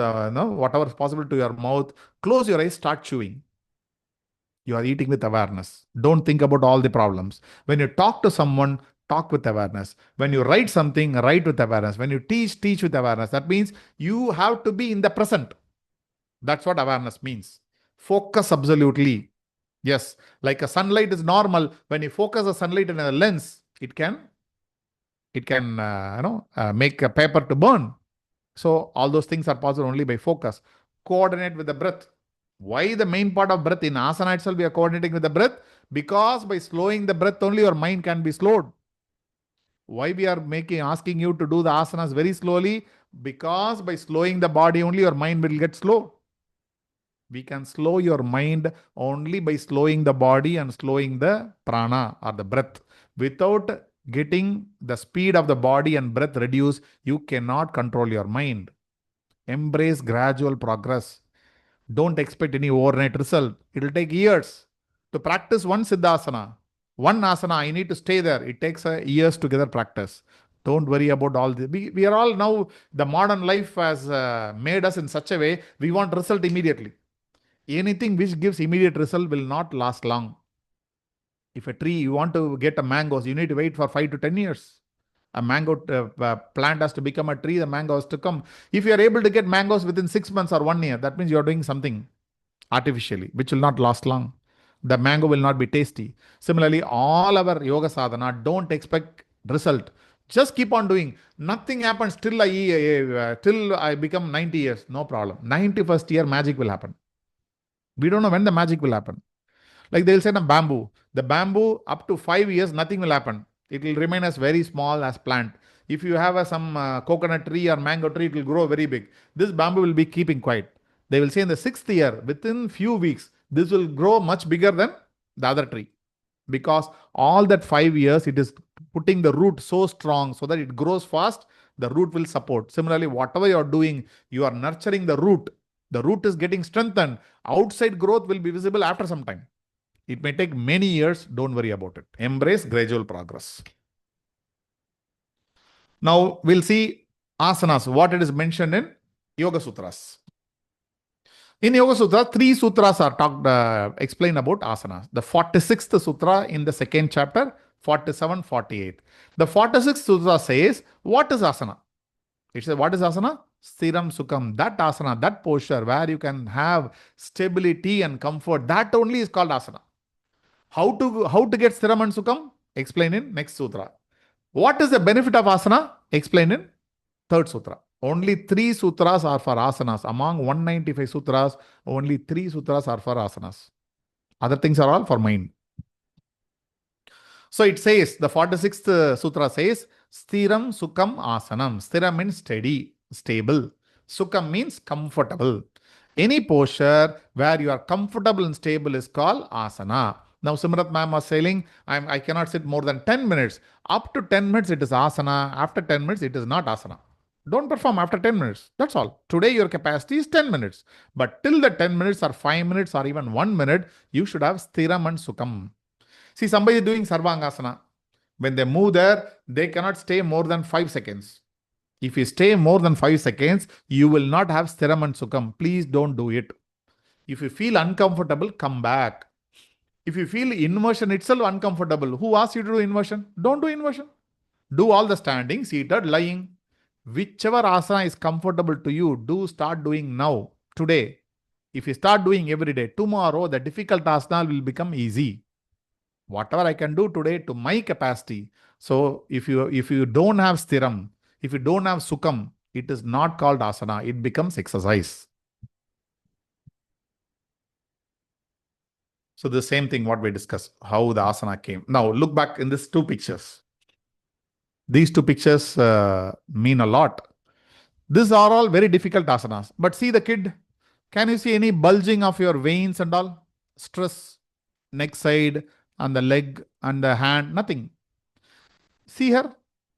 whatever is possible to your mouth. Close your eyes, start chewing. You are eating with awareness. Don't think about all the problems. When you talk to someone, talk with awareness. When you write something, write with awareness. When you teach with awareness. That means you have to be in the present. That's what awareness means. Focus absolutely. Yes, like a sunlight is normal. When you focus the sunlight in a lens, it can make a paper to burn. So all those things are possible only by focus. Coordinate with the breath. Why the main part of breath? In asana itself, we are coordinating with the breath because by slowing the breath only your mind can be slowed. Why we are asking you to do the asanas very slowly? Because by slowing the body only your mind will get slow. We can slow your mind only by slowing the body and slowing the prana or the breath. Without getting the speed of the body and breath reduced, you cannot control your mind. Embrace gradual progress. Don't expect any overnight result. It will take years. To practice one Siddhasana, one asana, I need to stay there. It takes years together practice. Don't worry about all this. We are all now, the modern life has made us in such a way, we want result immediately. Anything which gives immediate result will not last long. If a tree, you want to get a mangoes, you need to wait for 5 to 10 years. A mango plant has to become a tree, the mango has to come. If you are able to get mangoes within 6 months or 1 year, that means you are doing something artificially, which will not last long. The mango will not be tasty. Similarly, all our yoga sadhana, don't expect result. Just keep on doing. Nothing happens till I become 90 years. No problem. 91st year, magic will happen. We don't know when the magic will happen. Like they'll say, bamboo. The bamboo, up to 5 years, nothing will happen. It will remain as very small as plant. If you have some coconut tree or mango tree, it will grow very big. This bamboo will be keeping quiet. They will say in the 6th year, within few weeks, this will grow much bigger than the other tree. Because all that 5 years, it is putting the root so strong so that it grows fast, the root will support. Similarly, whatever you are doing, you are nurturing the root. The root is getting strengthened. Outside growth will be visible after some time. It may take many years. Don't worry about it. Embrace gradual progress. Now we'll see asanas, what it is mentioned in Yoga Sutras. In Yoga Sutra, 3 sutras are explained about asanas. The 46th sutra in the 2nd chapter, 47, 48. The 46th sutra says, what is asana? It says, what is asana? Stiram Sukham. That asana, that posture where you can have stability and comfort, that only is called asana. How to get Stiram and Sukham? Explain in next sutra. What is the benefit of asana? Explain in 3rd sutra. Only 3 sutras are for asanas. Among 195 sutras, only 3 sutras are for asanas. Other things are all for mind. So it says, the 46th sutra says, Stiram Sukham Asanam. Stiram means steady, stable. Sukham means comfortable. Any posture where you are comfortable and stable is called asana. Now, Simrat ma'am was saying, I cannot sit more than 10 minutes. Up to 10 minutes, it is asana. After 10 minutes, it is not asana. Don't perform after 10 minutes. That's all. Today, your capacity is 10 minutes. But till the 10 minutes or 5 minutes or even 1 minute, you should have Stiram and Sukham. See, somebody is doing Sarvangasana. When they move there, they cannot stay more than 5 seconds. If you stay more than 5 seconds, you will not have Stiram and Sukham. Please don't do it. If you feel uncomfortable, come back. If you feel inversion itself uncomfortable, who asked you to do inversion? Don't do inversion. Do all the standing, seated, lying. Whichever asana is comfortable to you, do start doing now, today. If you start doing every day, tomorrow the difficult asana will become easy. Whatever I can do today to my capacity. So if you don't have stiram, if you don't have sukham, it is not called asana. It becomes exercise. So the same thing what we discussed, how the asana came. Now look back in these 2 pictures. These 2 pictures mean a lot. These are all very difficult asanas. But see the kid. Can you see any bulging of your veins and all? Stress, neck side, and the leg and the hand, nothing. See her.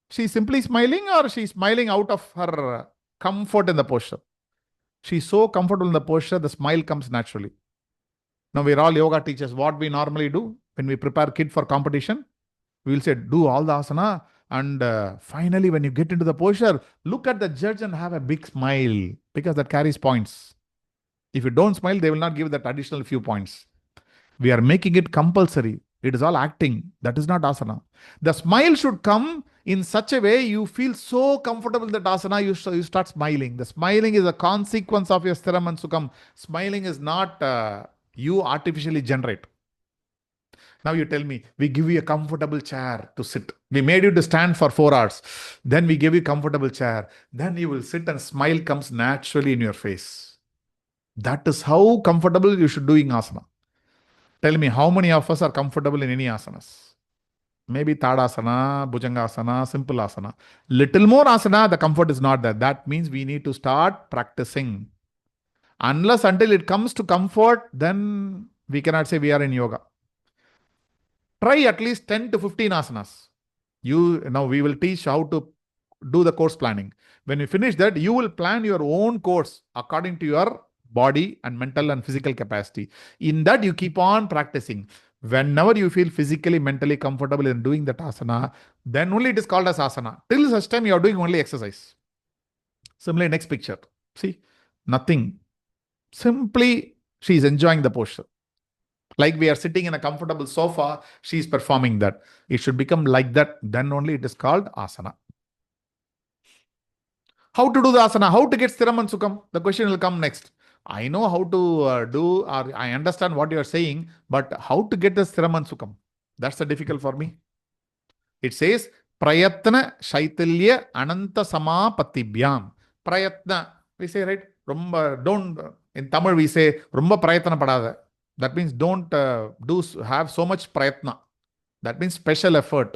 She's simply smiling, or she's smiling out of her comfort in the posture. She's so comfortable in the posture, the smile comes naturally. Now we're all yoga teachers. What we normally do when we prepare kid for competition, we will say, do all the asana. And finally, when you get into the posture, look at the judge and have a big smile, because that carries points. If you don't smile, they will not give that additional few points. We are making it compulsory. It is all acting. That is not asana. The smile should come in such a way you feel so comfortable in that asana, you start smiling. The smiling is a consequence of your stiram and sukham. Smiling is not you artificially generate. Now you tell me, we give you a comfortable chair to sit. We made you to stand for 4 hours. Then we give you a comfortable chair. Then you will sit and smile comes naturally in your face. That is how comfortable you should do in asana. Tell me, how many of us are comfortable in any asanas? Maybe Tadasana, Bhujangasana, simple asana. Little more asana, the comfort is not there. That means we need to start practicing. Unless until it comes to comfort, then we cannot say we are in yoga. Try at least 10 to 15 asanas. Now we will teach how to do the course planning. When you finish that, you will plan your own course according to your body and mental and physical capacity. In that, you keep on practicing. Whenever you feel physically, mentally comfortable in doing that asana, then only it is called as asana. Till such time, you are doing only exercise. Similarly, next picture. See, nothing. Simply, she is enjoying the posture. Like we are sitting in a comfortable sofa, she is performing that. It should become like that. Then only it is called asana. How to do the asana? How to get stiram and sukham? The question will come next. I know how to do, or I understand what you are saying, but how to get the stiram and sukham? That's the difficult for me. It says, Prayatna Shaitilya Ananta Samapatibhyam. Prayatna. We say, right? In Tamil we say, Rumba Prayatna Padada. That means don't have so much prayatna. That means special effort.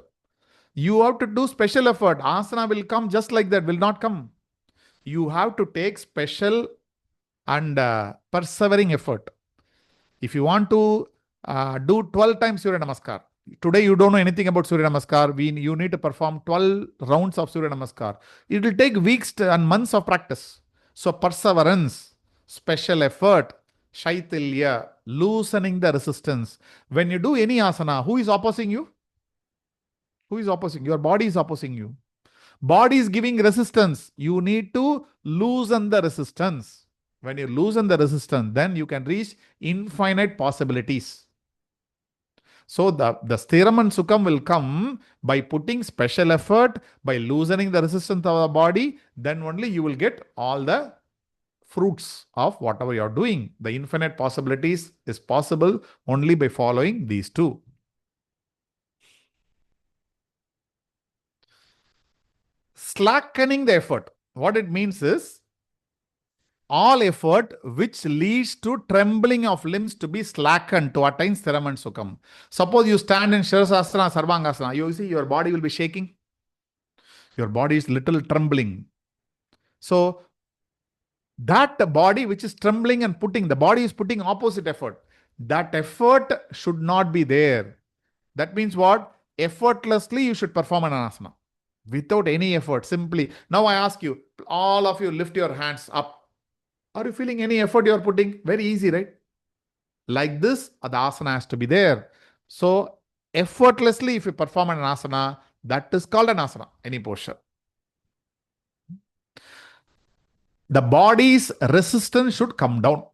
You have to do special effort. Asana will come just like that, will not come. You have to take special and persevering effort. If you want to do 12 times Surya Namaskar, today you don't know anything about Surya Namaskar, you need to perform 12 rounds of Surya Namaskar. It will take weeks and months of practice. So perseverance, special effort, shaitilya, loosening the resistance. When you do any asana, who is opposing you? Who is opposing? Your body is opposing you. Body is giving resistance. You need to loosen the resistance. When you loosen the resistance, then you can reach infinite possibilities. So the Sthiram and Sukham will come by putting special effort, by loosening the resistance of the body, then only you will get all the fruits of whatever you are doing. The infinite possibilities is possible only by following these two. Slackening the effort. What it means is, all effort which leads to trembling of limbs to be slackened to attain Sthiram and Sukham. Suppose you stand in Shirsasana, Sarvangasana, you see your body will be shaking. Your body is little trembling. So that body which is trembling and the body is putting opposite effort. That effort should not be there. That means what? Effortlessly you should perform an asana. Without any effort, simply. Now I ask you, all of you lift your hands up. Are you feeling any effort you are putting? Very easy, right? Like this, the asana has to be there. So effortlessly, if you perform an asana, that is called an asana, any posture. The body's resistance should come down.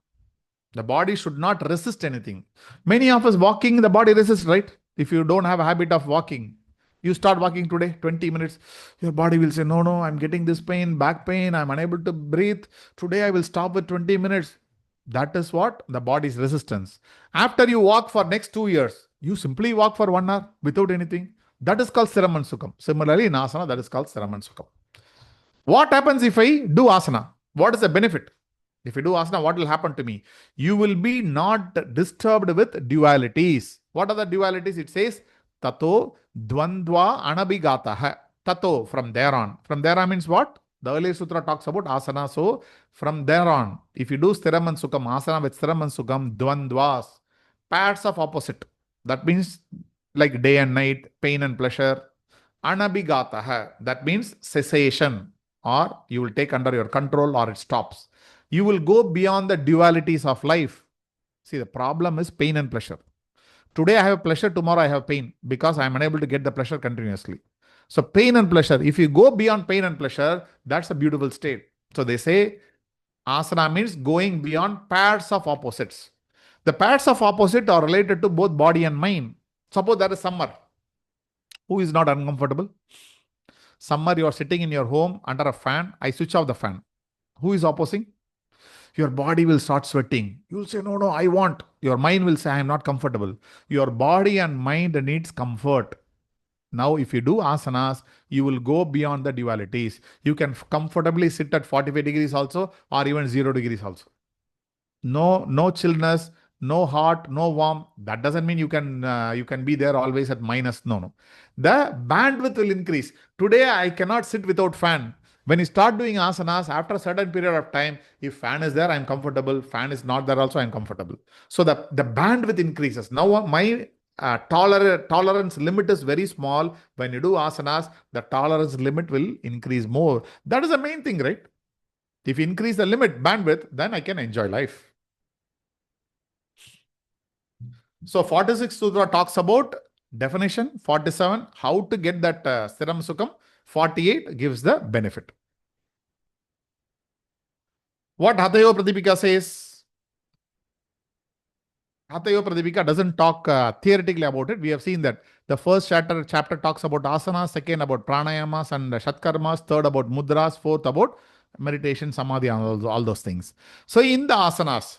The body should not resist anything. Many of us walking, the body resists, right? If you don't have a habit of walking, you start walking today, 20 minutes, your body will say, no, I'm getting this pain, back pain, I'm unable to breathe. Today I will stop with 20 minutes. That is what? The body's resistance. After you walk for next 2 years, you simply walk for 1 hour without anything. That is called Sthiram and Sukham. Similarly, in asana, that is called Sthiram and Sukham. What happens if I do asana? What is the benefit? If you do asana, what will happen to me? You will be not disturbed with dualities. What are the dualities? It says, Tato dvandva anabhigataha. Tato, from there on. From there on means what? The earlier sutra talks about asana. So, from there on, if you do Sthiram and Sukham, asana with Sthiram and Sukham, dvandvas, pairs of opposite. That means like day and night, pain and pleasure. Anabhigataha. That means cessation, or you will take under your control, or it stops. You will go beyond the dualities of life. See, the problem is pain and pleasure. Today I have pleasure, tomorrow I have pain because I am unable to get the pleasure continuously. So pain and pleasure, if you go beyond pain and pleasure, that's a beautiful state. So they say asana means going beyond pairs of opposites. The pairs of opposite are related to both body and mind. Suppose there is summer. Who is not uncomfortable? Summer, you are sitting in your home under a fan. I switch off the fan. Who is opposing? Your body will start sweating. You will say, no, I want. Your mind will say, I am not comfortable. Your body and mind needs comfort. Now, if you do asanas, you will go beyond the dualities. You can comfortably sit at 45 degrees also, or even 0 degrees also. No chillness, no hot, no warm. That doesn't mean you can be there always at minus. No. The bandwidth will increase. Today, I cannot sit without fan. When you start doing asanas, after a certain period of time, if fan is there, I'm comfortable. Fan is not there also, I'm comfortable. So the bandwidth increases. Now my tolerance limit is very small. When you do asanas, the tolerance limit will increase more. That is the main thing, right? If you increase the limit, bandwidth, then I can enjoy life. So 46 Sutra talks about definition. 47, how to get that Sthiram Sukham. 48 gives the benefit. What Hatayo Pradipika says? Hatayo Pradipika doesn't talk theoretically about it. We have seen that the first chapter talks about asanas, second about pranayamas and shatkarmas, third about mudras, fourth about meditation, samadhi, and all those things. So in the asanas,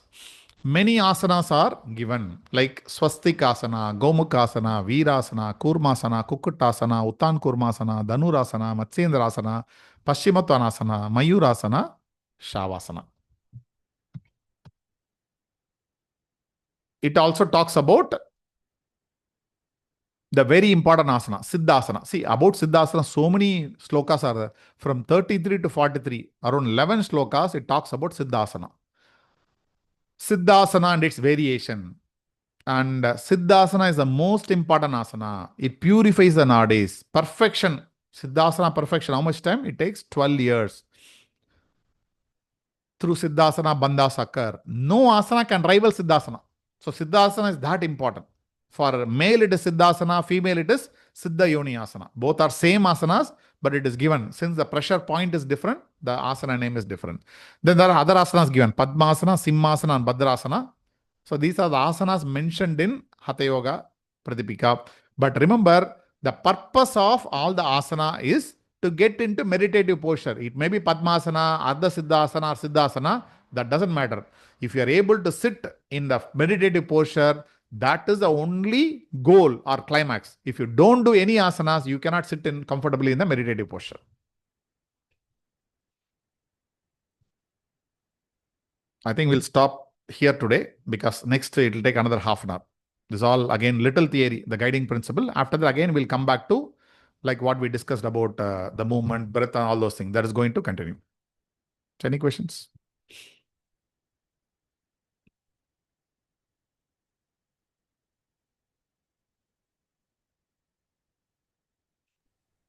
many asanas are given, like Swastik asana, Gomukasana, Virasana, Kurmasana, Kukutasana, Uttan Kurmasana, Dhanurasana, Matsyendrasana, Paschimottanasana, Mayurasana, Shavasana. It also talks about The very important asana, Siddhasana. See, about Siddhasana, so many slokas are there. From 33 to 43, around 11 slokas, it talks about Siddhasana. Siddhasana and its variation. And Siddhasana is the most important asana. It purifies the nadis. Perfection. Siddhasana perfection. How much time? It takes 12 years. Through Siddhasana, bandhas occur. No asana can rival Siddhasana. So Siddhasana is that important. For male it is Siddhasana, female it is Siddha Yoni Asana. Both are same asanas, but it is given. Since the pressure point is different, the asana name is different. Then there are other asanas given. Padmasana, Simhasana and Bhadrasana. So these are the asanas mentioned in Hatha Yoga Pradipika. But remember, the purpose of all the asana is to get into meditative posture. It may be Padmasana, Ardha Siddhasana or Siddhasana. That doesn't matter. If you are able to sit in the meditative posture, that is the only goal or climax. If you don't do any asanas, you cannot sit in comfortably in the meditative posture. I think we'll stop here today because next it will take another half an hour. This is all again little theory, the guiding principle. After that, again, we'll come back to like what we discussed about the movement, breath, and all those things. That is going to continue. So any questions?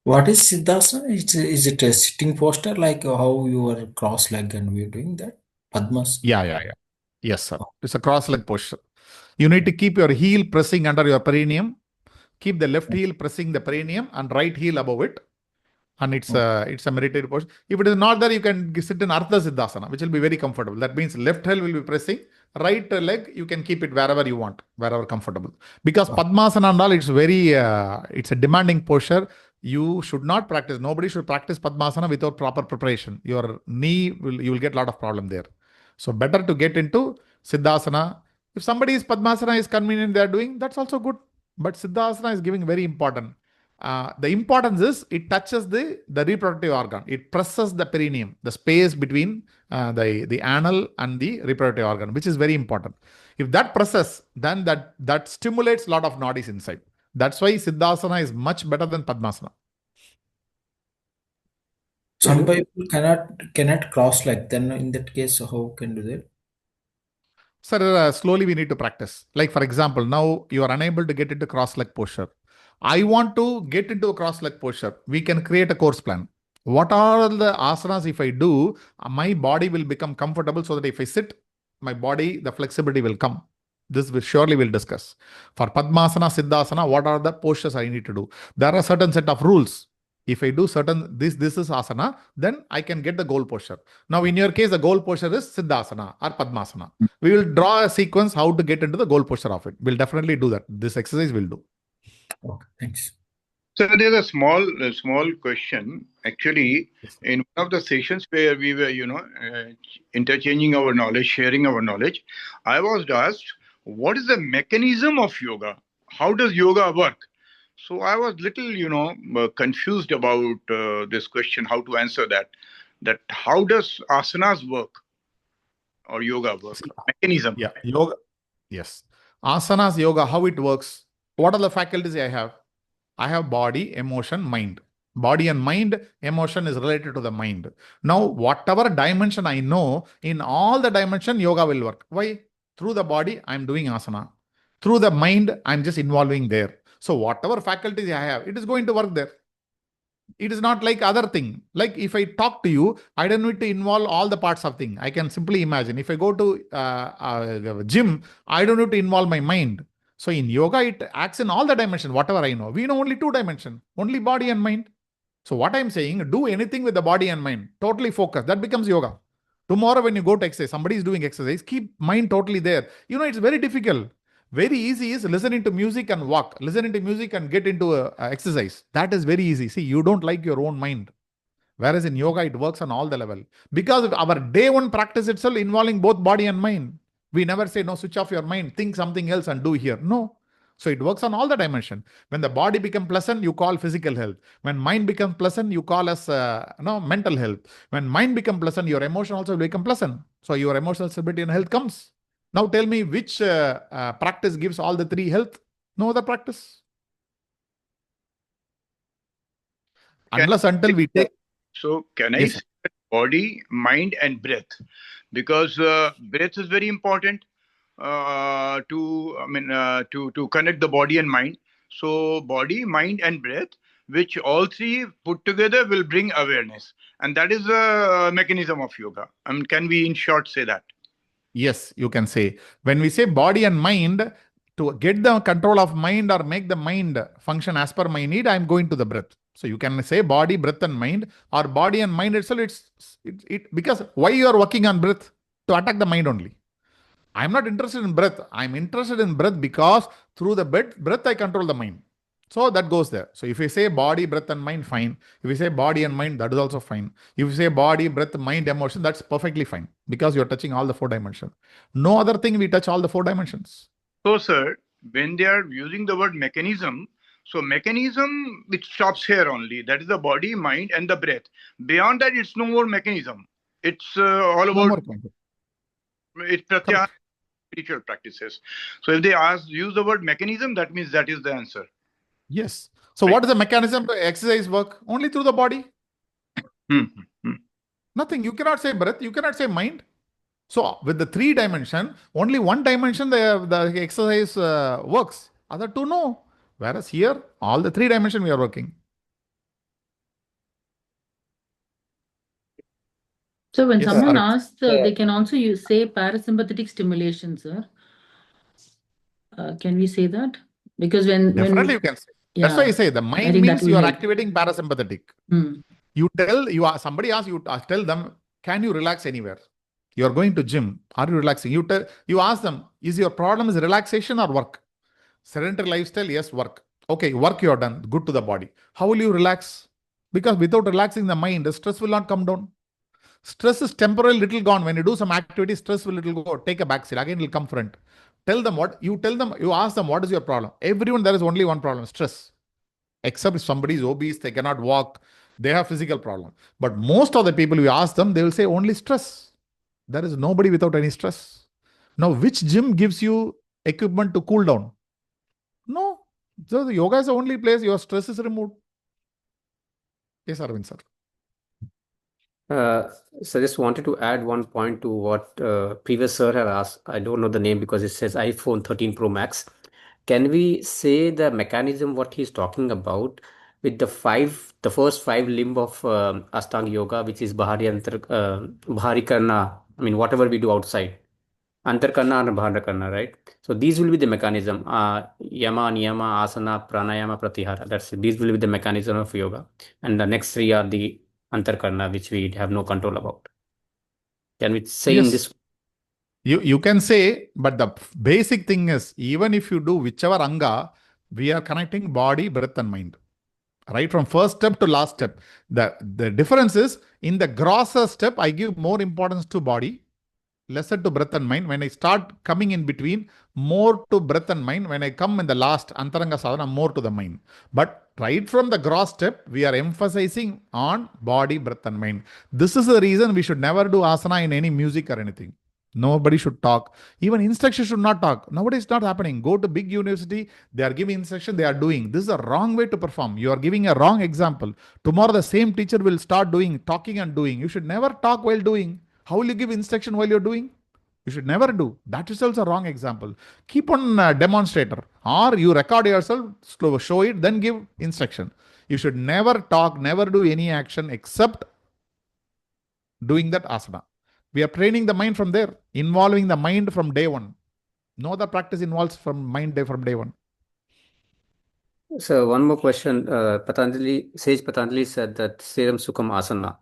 What is Siddhasana? Is it a sitting posture like how you are cross-legged and we're doing that? Padmas? Yeah. Yes, sir. It's a cross-leg posture. You need to keep your heel pressing under your perineum. Keep the left heel pressing the perineum and right heel above it. And it's a meditative posture. If it is not there, you can sit in Ardha Siddhasana, which will be very comfortable. That means left heel will be pressing, right leg, you can keep it wherever you want, wherever comfortable. Because Padmasana and all, it's very, it's a demanding posture. You should not practice. Nobody should practice Padmasana without proper preparation. Your knee, you will get a lot of problem there. So better to get into Siddhasana. If somebody is Padmasana is convenient, they are doing, that's also good. But Siddhasana is giving very important. The importance is it touches the reproductive organ. It presses the perineum, the space between the anal and the reproductive organ, which is very important. If that presses, then that stimulates a lot of nadis inside. That's why Siddhasana is much better than Padmasana. Some people cannot cross-leg. Then in that case, how can do that? Sir, slowly we need to practice. Like for example, now you are unable to get into cross-leg posture. I want to get into a cross-leg posture. We can create a course plan. What are the asanas if I do, my body will become comfortable so that if I sit, my body, the flexibility will come. This we surely will discuss. For Padmasana, Siddhasana, what are the postures I need to do? There are a certain set of rules. If I do certain, this is asana, then I can get the goal posture. Now, in your case, the goal posture is Siddhasana or Padmasana. We will draw a sequence how to get into the goal posture of it. We'll definitely do that. This exercise will do. Okay, thanks. So there's a small question. Actually, in one of the sessions where we were, interchanging our knowledge, sharing our knowledge, I was asked, what is the mechanism of yoga? How does yoga work? So I was little, confused about this question, how to answer that. That how does asanas work or yoga work? Mechanism. Yeah, yoga. Yes. Asanas, yoga, how it works. What are the faculties I have? I have body, emotion, mind. Body and mind, emotion is related to the mind. Now, whatever dimension I know, in all the dimension, yoga will work. Why? Through the body, I'm doing asana. Through the mind, I'm just involving there. So whatever faculties I have, it is going to work there. It is not like other thing. Like if I talk to you, I don't need to involve all the parts of thing. I can simply imagine. If I go to gym, I don't need to involve my mind. So in yoga, it acts in all the dimensions, whatever I know. We know only two dimensions, only body and mind. So what I'm saying, do anything with the body and mind. Totally focus. That becomes yoga. Tomorrow when you go to exercise, somebody is doing exercise, keep mind totally there. It's very difficult. Very easy is listening to music and walk. Listening to music and get into a exercise. That is very easy. See, you don't like your own mind. Whereas in yoga, it works on all the level. Because our day one practice itself involving both body and mind. We never say, no, switch off your mind, think something else and do here. No. So it works on all the dimension. When the body becomes pleasant, you call physical health. When mind becomes pleasant, you call as mental health. When mind becomes pleasant, your emotion also will become pleasant. So your emotional stability and health comes. Now tell me which practice gives all the three health? No other practice. Unless until we take. So can I Yes, say that body, mind, and breath? Because breath is very important to connect the body and mind. So body, mind, and breath, which all three put together will bring awareness, and that is the mechanism of yoga. I mean, can we in short say that? yes, you can say. When we say body and mind, to get the control of mind or make the mind function as per my need, I'm going to the breath. So you can say body, breath, and mind, or body and mind itself. It because why you are working on breath? To attack the mind only. I'm not interested in breath. I'm interested in breath because through the breath I control the mind. So that goes there. So if we say body, breath, and mind, fine. If we say body and mind, that is also fine. If you say body, breath, mind, emotion, that's perfectly fine because you're touching all the four dimensions. No other thing we touch all the four dimensions. So, sir, when they are using the word mechanism, so mechanism, it stops here only. That is the body, mind, and the breath. Beyond that, it's no more mechanism. It's all No about more concept. it's pratyahara, Correct. spiritual practices. So if they use the word mechanism, that means that is the answer. Yes. So Right. what is the mechanism to exercise work? Only through the body. Hmm, hmm. Nothing. You cannot say breath. You cannot say mind. So with the three dimension, only one dimension the exercise works. Other two no. Whereas here, all the three dimension we are working. So when Yes, someone Arvind. asks, they can also say parasympathetic stimulation, sir. Can we say that? Because Definitely you can say. That's why I say the I mind think that means will you are help. activating parasympathetic. Somebody asks you, tell them, can you relax anywhere? You are going to gym. Are you relaxing? You ask them, is your problem is relaxation or work? Sedentary lifestyle, yes, work. Okay, work you are done. Good to the body. How will you relax? Because without relaxing the mind, the stress will not come down. Stress is temporarily little gone. When you do some activity, stress will little go. Take a back seat. Again, it will come front. You ask them, what is your problem? Everyone, there is only one problem, stress. Except if somebody is obese, they cannot walk, they have physical problem. But most of the people we ask them, they will say only stress. There is nobody without any stress. Now, which gym gives you equipment to cool down? No. So the yoga is the only place your stress is removed. Yes, Arvind sir. So I just wanted to add one point to what previous sir had asked. I don't know the name because it says iPhone 13 Pro Max. Can we say the mechanism what he's talking about with the first five limb of Ashtanga Yoga, which is Bahari Karna, I mean, whatever we do outside, Antarkarna and Bhadrakarna, right? So these will be the mechanism. Yama, Niyama, Asana, Pranayama, Pratyahara. That's it. These will be the mechanism of yoga. And the next three are the Antarkarna, which we have no control about. Can we say in Yes. this? You can say, but the basic thing is, even if you do whichever anga, we are connecting body, breath, and mind. Right from first step to last step. The difference is in the grosser step, I give more importance to body, lesser to breath and mind. When I start coming in between, more to breath and mind. When I come in the last Antaranga Sadhana, more to the mind. But right from the gross step, we are emphasizing on body, breath, and mind. This is the reason we should never do asana in any music or anything. Nobody should talk. Even instruction should not talk. Nowadays, it's not happening. Go to big university, they are giving instruction, they are doing. This is a wrong way to perform. You are giving a wrong example. Tomorrow, the same teacher will start talking and doing. You should never talk while doing. How will you give instruction while you're doing? You should never do. That is also a wrong example. Keep on demonstrator, or you record yourself, show it, then give instruction. You should never talk, never do any action except doing that asana. We are training the mind from there, involving the mind from day one. No other practice involves from day one. So one more question. Sage Patanjali said that Seram Sukham Asana.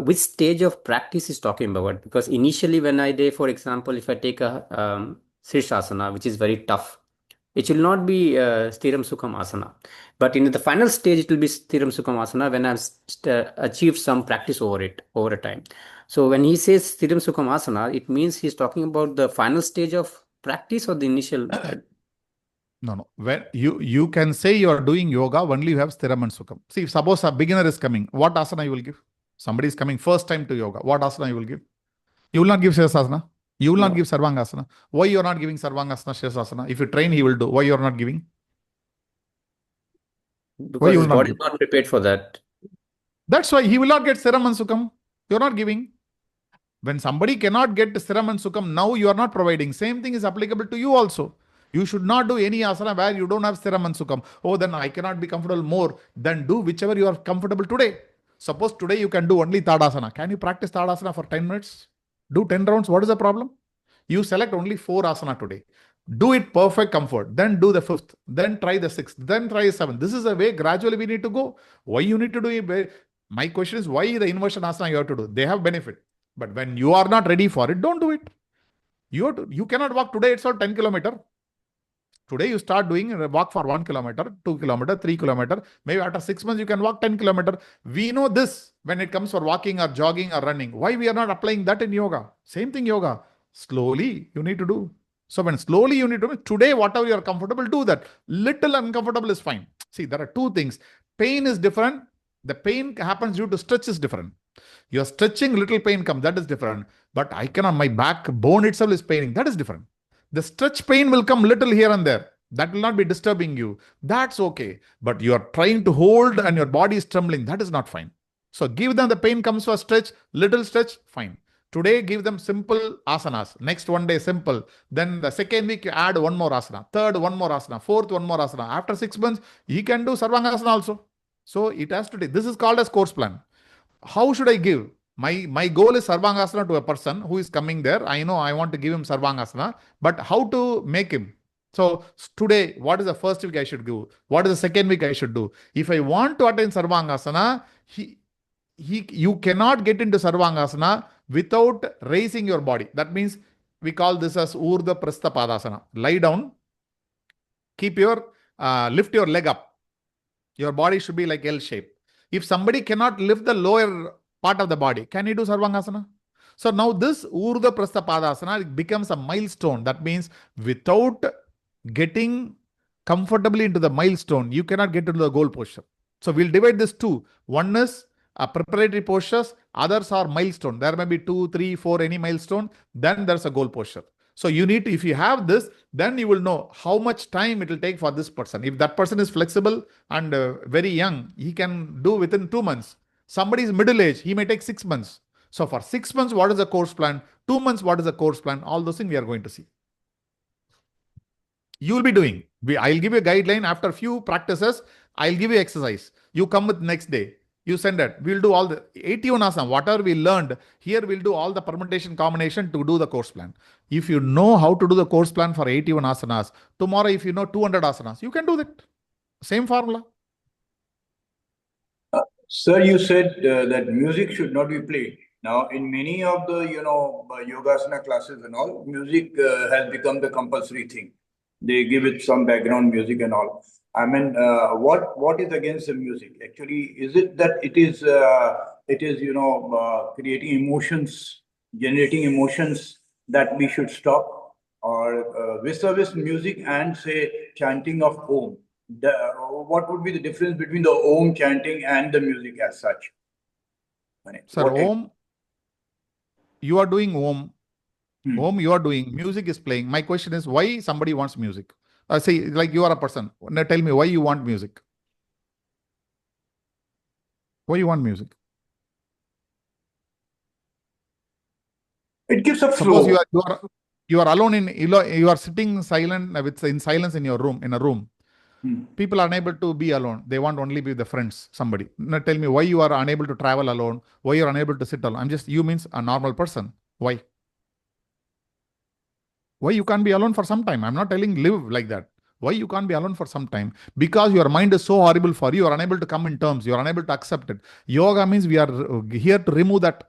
Which stage of practice is talking about? Because initially when for example, if I take a Sirsasana, which is very tough, it will not be Stiram Sukham Asana. But in the final stage, it will be Stiram Sukham Asana when I've achieved some practice over a time. So when he says Stiram Sukham Asana, it means he's talking about the final stage of practice or the initial. No. When you can say you are doing yoga, only you have Stiram and Sukham. See, if suppose a beginner is coming, what asana you will give? Somebody is coming first time to yoga. What asana you will give? You will not give Sirsasana. You will not give Sarvangasana. Why you are not giving Sarvangasana, Sirsasana? If you train, he will do. Why you are not giving? Because you his will not body give? is not prepared for that. That's why he will not get serum and sukham. You're not giving. When somebody cannot get serum and sukham, now you are not providing. Same thing is applicable to you also. You should not do any asana where you don't have serum and sukham. Oh, then I cannot be comfortable more. Then do whichever you are comfortable today. Suppose today you can do only Tadasana. Can you practice Tadasana for 10 minutes? Do 10 rounds. What is the problem? You select only 4 asana today. Do it perfect comfort. Then do the 5th. Then try the 6th. Then try the 7th. This is the way gradually we need to go. Why you need to do it? My question is why the inversion asana you have to do? They have benefit. But when you are not ready for it, don't do it. You cannot walk today itself 10 kilometer. Today you start doing a walk for 1 kilometer, 2 kilometer, 3 kilometer. Maybe after 6 months you can walk 10 kilometer. We know this when it comes for walking or jogging or running. Why we are not applying that in yoga? Same thing yoga. Slowly you need to do. So when slowly you need to do, today whatever you are comfortable, do that. Little uncomfortable is fine. See, there are two things. Pain is different. The pain happens due to stretch is different. You're stretching, little pain comes. That is different. But I cannot, my backbone itself is paining. That is different. The stretch pain will come little here and there. That will not be disturbing you. That's okay. But you are trying to hold and your body is trembling. That is not fine. So give them the pain comes for stretch, little stretch, fine. Today, give them simple asanas. Next one day, simple. Then the second week, you add one more asana. Third, one more asana. Fourth, one more asana. After 6 months, he can do Sarvangasana also. So it has to take. This is called as course plan. How should I give? My goal is Sarvangasana to a person who is coming there. I know I want to give him Sarvangasana, but how to make him? So today, what is the first week I should do? What is the second week I should do? If I want to attain Sarvangasana, you cannot get into Sarvangasana without raising your body. That means we call this as Urdhva Prastha Padasana. Lie down, keep your, lift your leg up. Your body should be like L shape. If somebody cannot lift the lower part of the body, can he do Sarvangasana? So now this Urdhva Prastha Padasana becomes a milestone. That means without getting comfortably into the milestone, you cannot get into the goal posture. So we'll divide this two. One is preparatory postures, others are milestone. There may be 2, 3, 4, any milestone. Then there's a goal posture. So you need to, if you have this, then you will know how much time it will take for this person. If that person is flexible and very young, he can do within 2 months. Somebody is middle age, he may take 6 months. So for 6 months, what is the course plan? 2 months, what is the course plan? All those things we are going to see. You will be doing. I'll give you a guideline. After a few practices, I'll give you exercise. You come with next day. You send it. We'll do all the 81 asana. Whatever we learned, here we'll do all the permutation combination to do the course plan. If you know how to do the course plan for 81 asanas, tomorrow if you know 200 asanas, you can do that. Same formula. Sir, you said that music should not be played. Now, in many of the yogasana classes and all, music has become the compulsory thing. They give it some background music and all. I mean, what is against the music? Actually, is it that it is creating emotions, generating emotions that we should stop, or vis-a-vis music and say chanting of Om? What would be the difference between the Om chanting and the music as such? Sir, Om, you are doing Om. Om, you are doing, music is playing. My question is, why somebody wants music? Say, like you are a person. Now tell me why you want music. Why you want music? It gives a Suppose flow. you are alone you are sitting silent in silence in your room, in a room. People are unable to be alone. They want only be with the friends, somebody. Now tell me why you are unable to travel alone, why you are unable to sit alone. You means a normal person. Why? Why you can't be alone for some time? I'm not telling live like that. Why you can't be alone for some time? Because your mind is so horrible for you. You are unable to come in terms. You are unable to accept it. Yoga means we are here to remove that.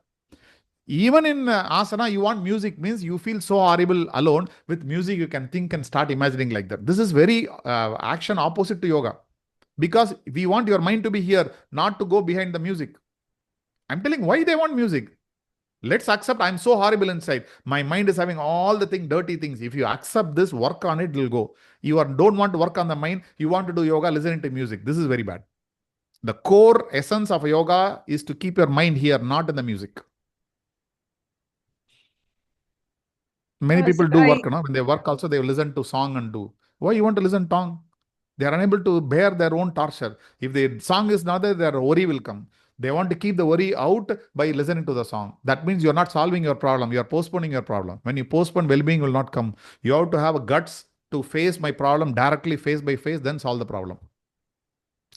Even in asana, you want music, means you feel so horrible alone. With music, you can think and start imagining like that. This is very action opposite to yoga. Because we want your mind to be here, not to go behind the music. I'm telling why they want music. Let's accept I'm so horrible inside. My mind is having all the dirty things. If you accept this, work on it, it will go. You don't want to work on the mind. You want to do yoga, listening to music. This is very bad. The core essence of yoga is to keep your mind here, not in the music. Many people do work, when they work also, they listen to song and do. Why you want to listen to song? They are unable to bear their own torture. If the song is not there, their worry will come. They want to keep the worry out by listening to the song. That means you're not solving your problem. You're postponing your problem. When you postpone, well-being will not come. You have to have a guts to face my problem directly, face by face, then solve the problem.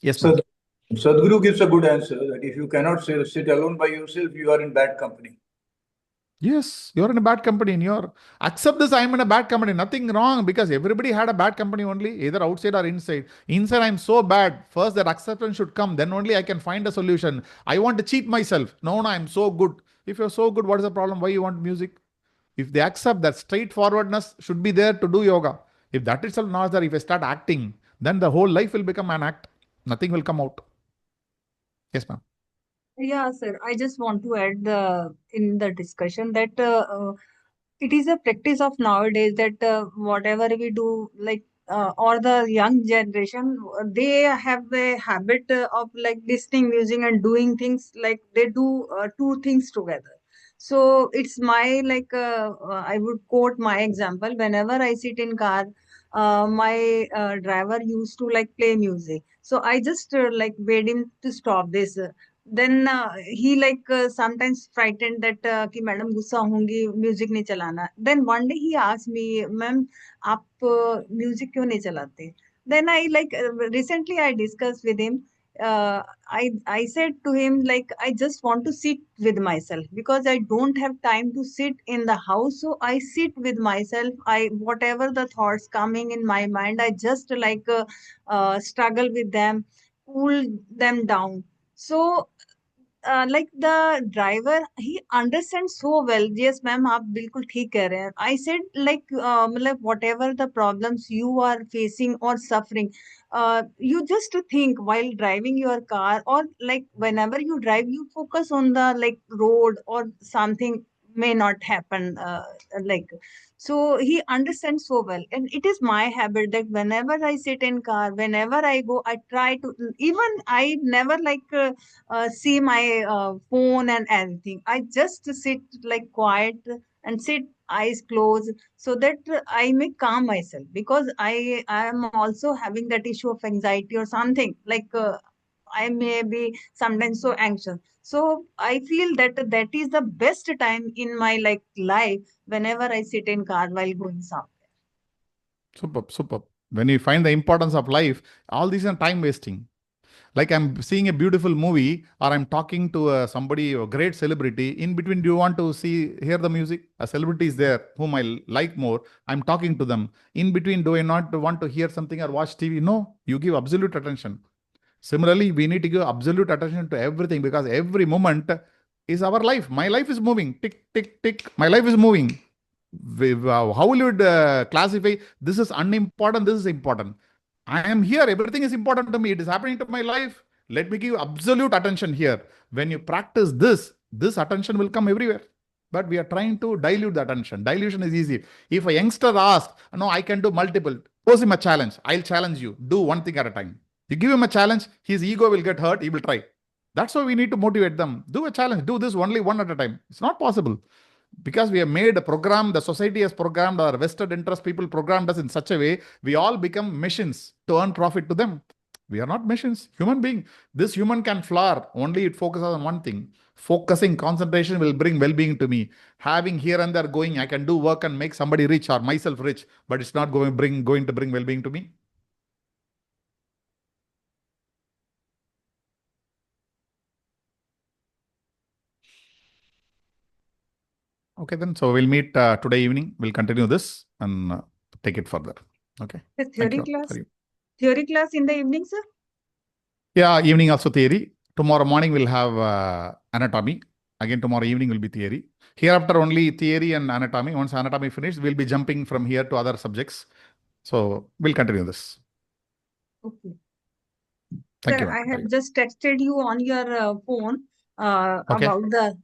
Yes, So ma'am. Sadhguru gives a good answer that if you cannot sit alone by yourself, you are in bad company. Yes, you're in a bad company. And you're accept this. I'm in a bad company. Nothing wrong, because everybody had a bad company only, either outside or inside. Inside, I'm so bad. First, that acceptance should come. Then only I can find a solution. I want to cheat myself. No, I'm so good. If you're so good, what is the problem? Why you want music? If they accept that straightforwardness should be there to do yoga. If that itself not there, if I start acting, then the whole life will become an act. Nothing will come out. Yes, ma'am. Yeah, sir. I just want to add in the discussion that it is a practice of nowadays that whatever we do, like or the young generation, they have a habit of like listening music and doing things like they do two things together. So it's my like I would quote my example. Whenever I sit in car, my driver used to like play music. So I just like made him to stop this. Then he like sometimes frightened that कि madam गुस्सा होंगी music नहीं चलाना. Then one day he asked me, ma'am आप music क्यों नहीं चलाते? Then I like recently I discussed with him. I said to him like I just want to sit with myself because I don't have time to sit in the house. So I sit with myself. I whatever the thoughts coming in my mind, I just like struggle with them, cool them down. So like the driver he understands so well. Yes ma'am आप बिल्कुल ठीक कह रहे हैं. I said like मतलब whatever the problems you are facing or suffering, you just think while driving your car, or like whenever you drive you focus on the like road or something may not happen like. So he understands so well, and it is my habit that whenever I sit in car, whenever I go, I try to, even I never like see my phone and everything. I just sit like quiet and sit eyes closed so that I may calm myself, because I am also having that issue of anxiety or something like I may be sometimes so anxious. So I feel that that is the best time in my like life whenever I sit in car while going somewhere. Superb, superb. When you find the importance of life, all these are time wasting. Like I'm seeing a beautiful movie, or I'm talking to somebody, a great celebrity. In between, do you want to hear the music? A celebrity is there whom I like more. I'm talking to them. In between, do I not want to hear something or watch TV? No, you give absolute attention. Similarly, we need to give absolute attention to everything, because every moment is our life. My life is moving. Tick, tick, tick. My life is moving. How will you classify this is unimportant, this is important? I am here. Everything is important to me. It is happening to my life. Let me give absolute attention here. When you practice this attention will come everywhere. But we are trying to dilute the attention. Dilution is easy. If a youngster asks, no, I can do multiple, pose him a challenge. I'll challenge you. Do one thing at a time. You give him a challenge, his ego will get hurt. He will try. That's why we need to motivate them. Do a challenge. Do this only one at a time. It's not possible. Because we have made a program, the society has programmed, our vested interest people programmed us in such a way, we all become machines to earn profit to them. We are not machines, human being. This human can flower, only it focuses on one thing. Focusing, concentration will bring well-being to me. Having here and there going, I can do work and make somebody rich or myself rich, but it's not going to bring well-being to me. Okay, then. So we'll meet today evening. We'll continue this and take it further. Okay. The Thank theory you. class. Theory class in the evening, sir? Yeah, evening also theory. Tomorrow morning we'll have anatomy. Again, tomorrow evening will be theory. Hereafter only theory and anatomy. Once anatomy finished, we'll be jumping from here to other subjects. So we'll continue this. Okay. Thank Sir, you. I have just texted you on your phone Okay. about the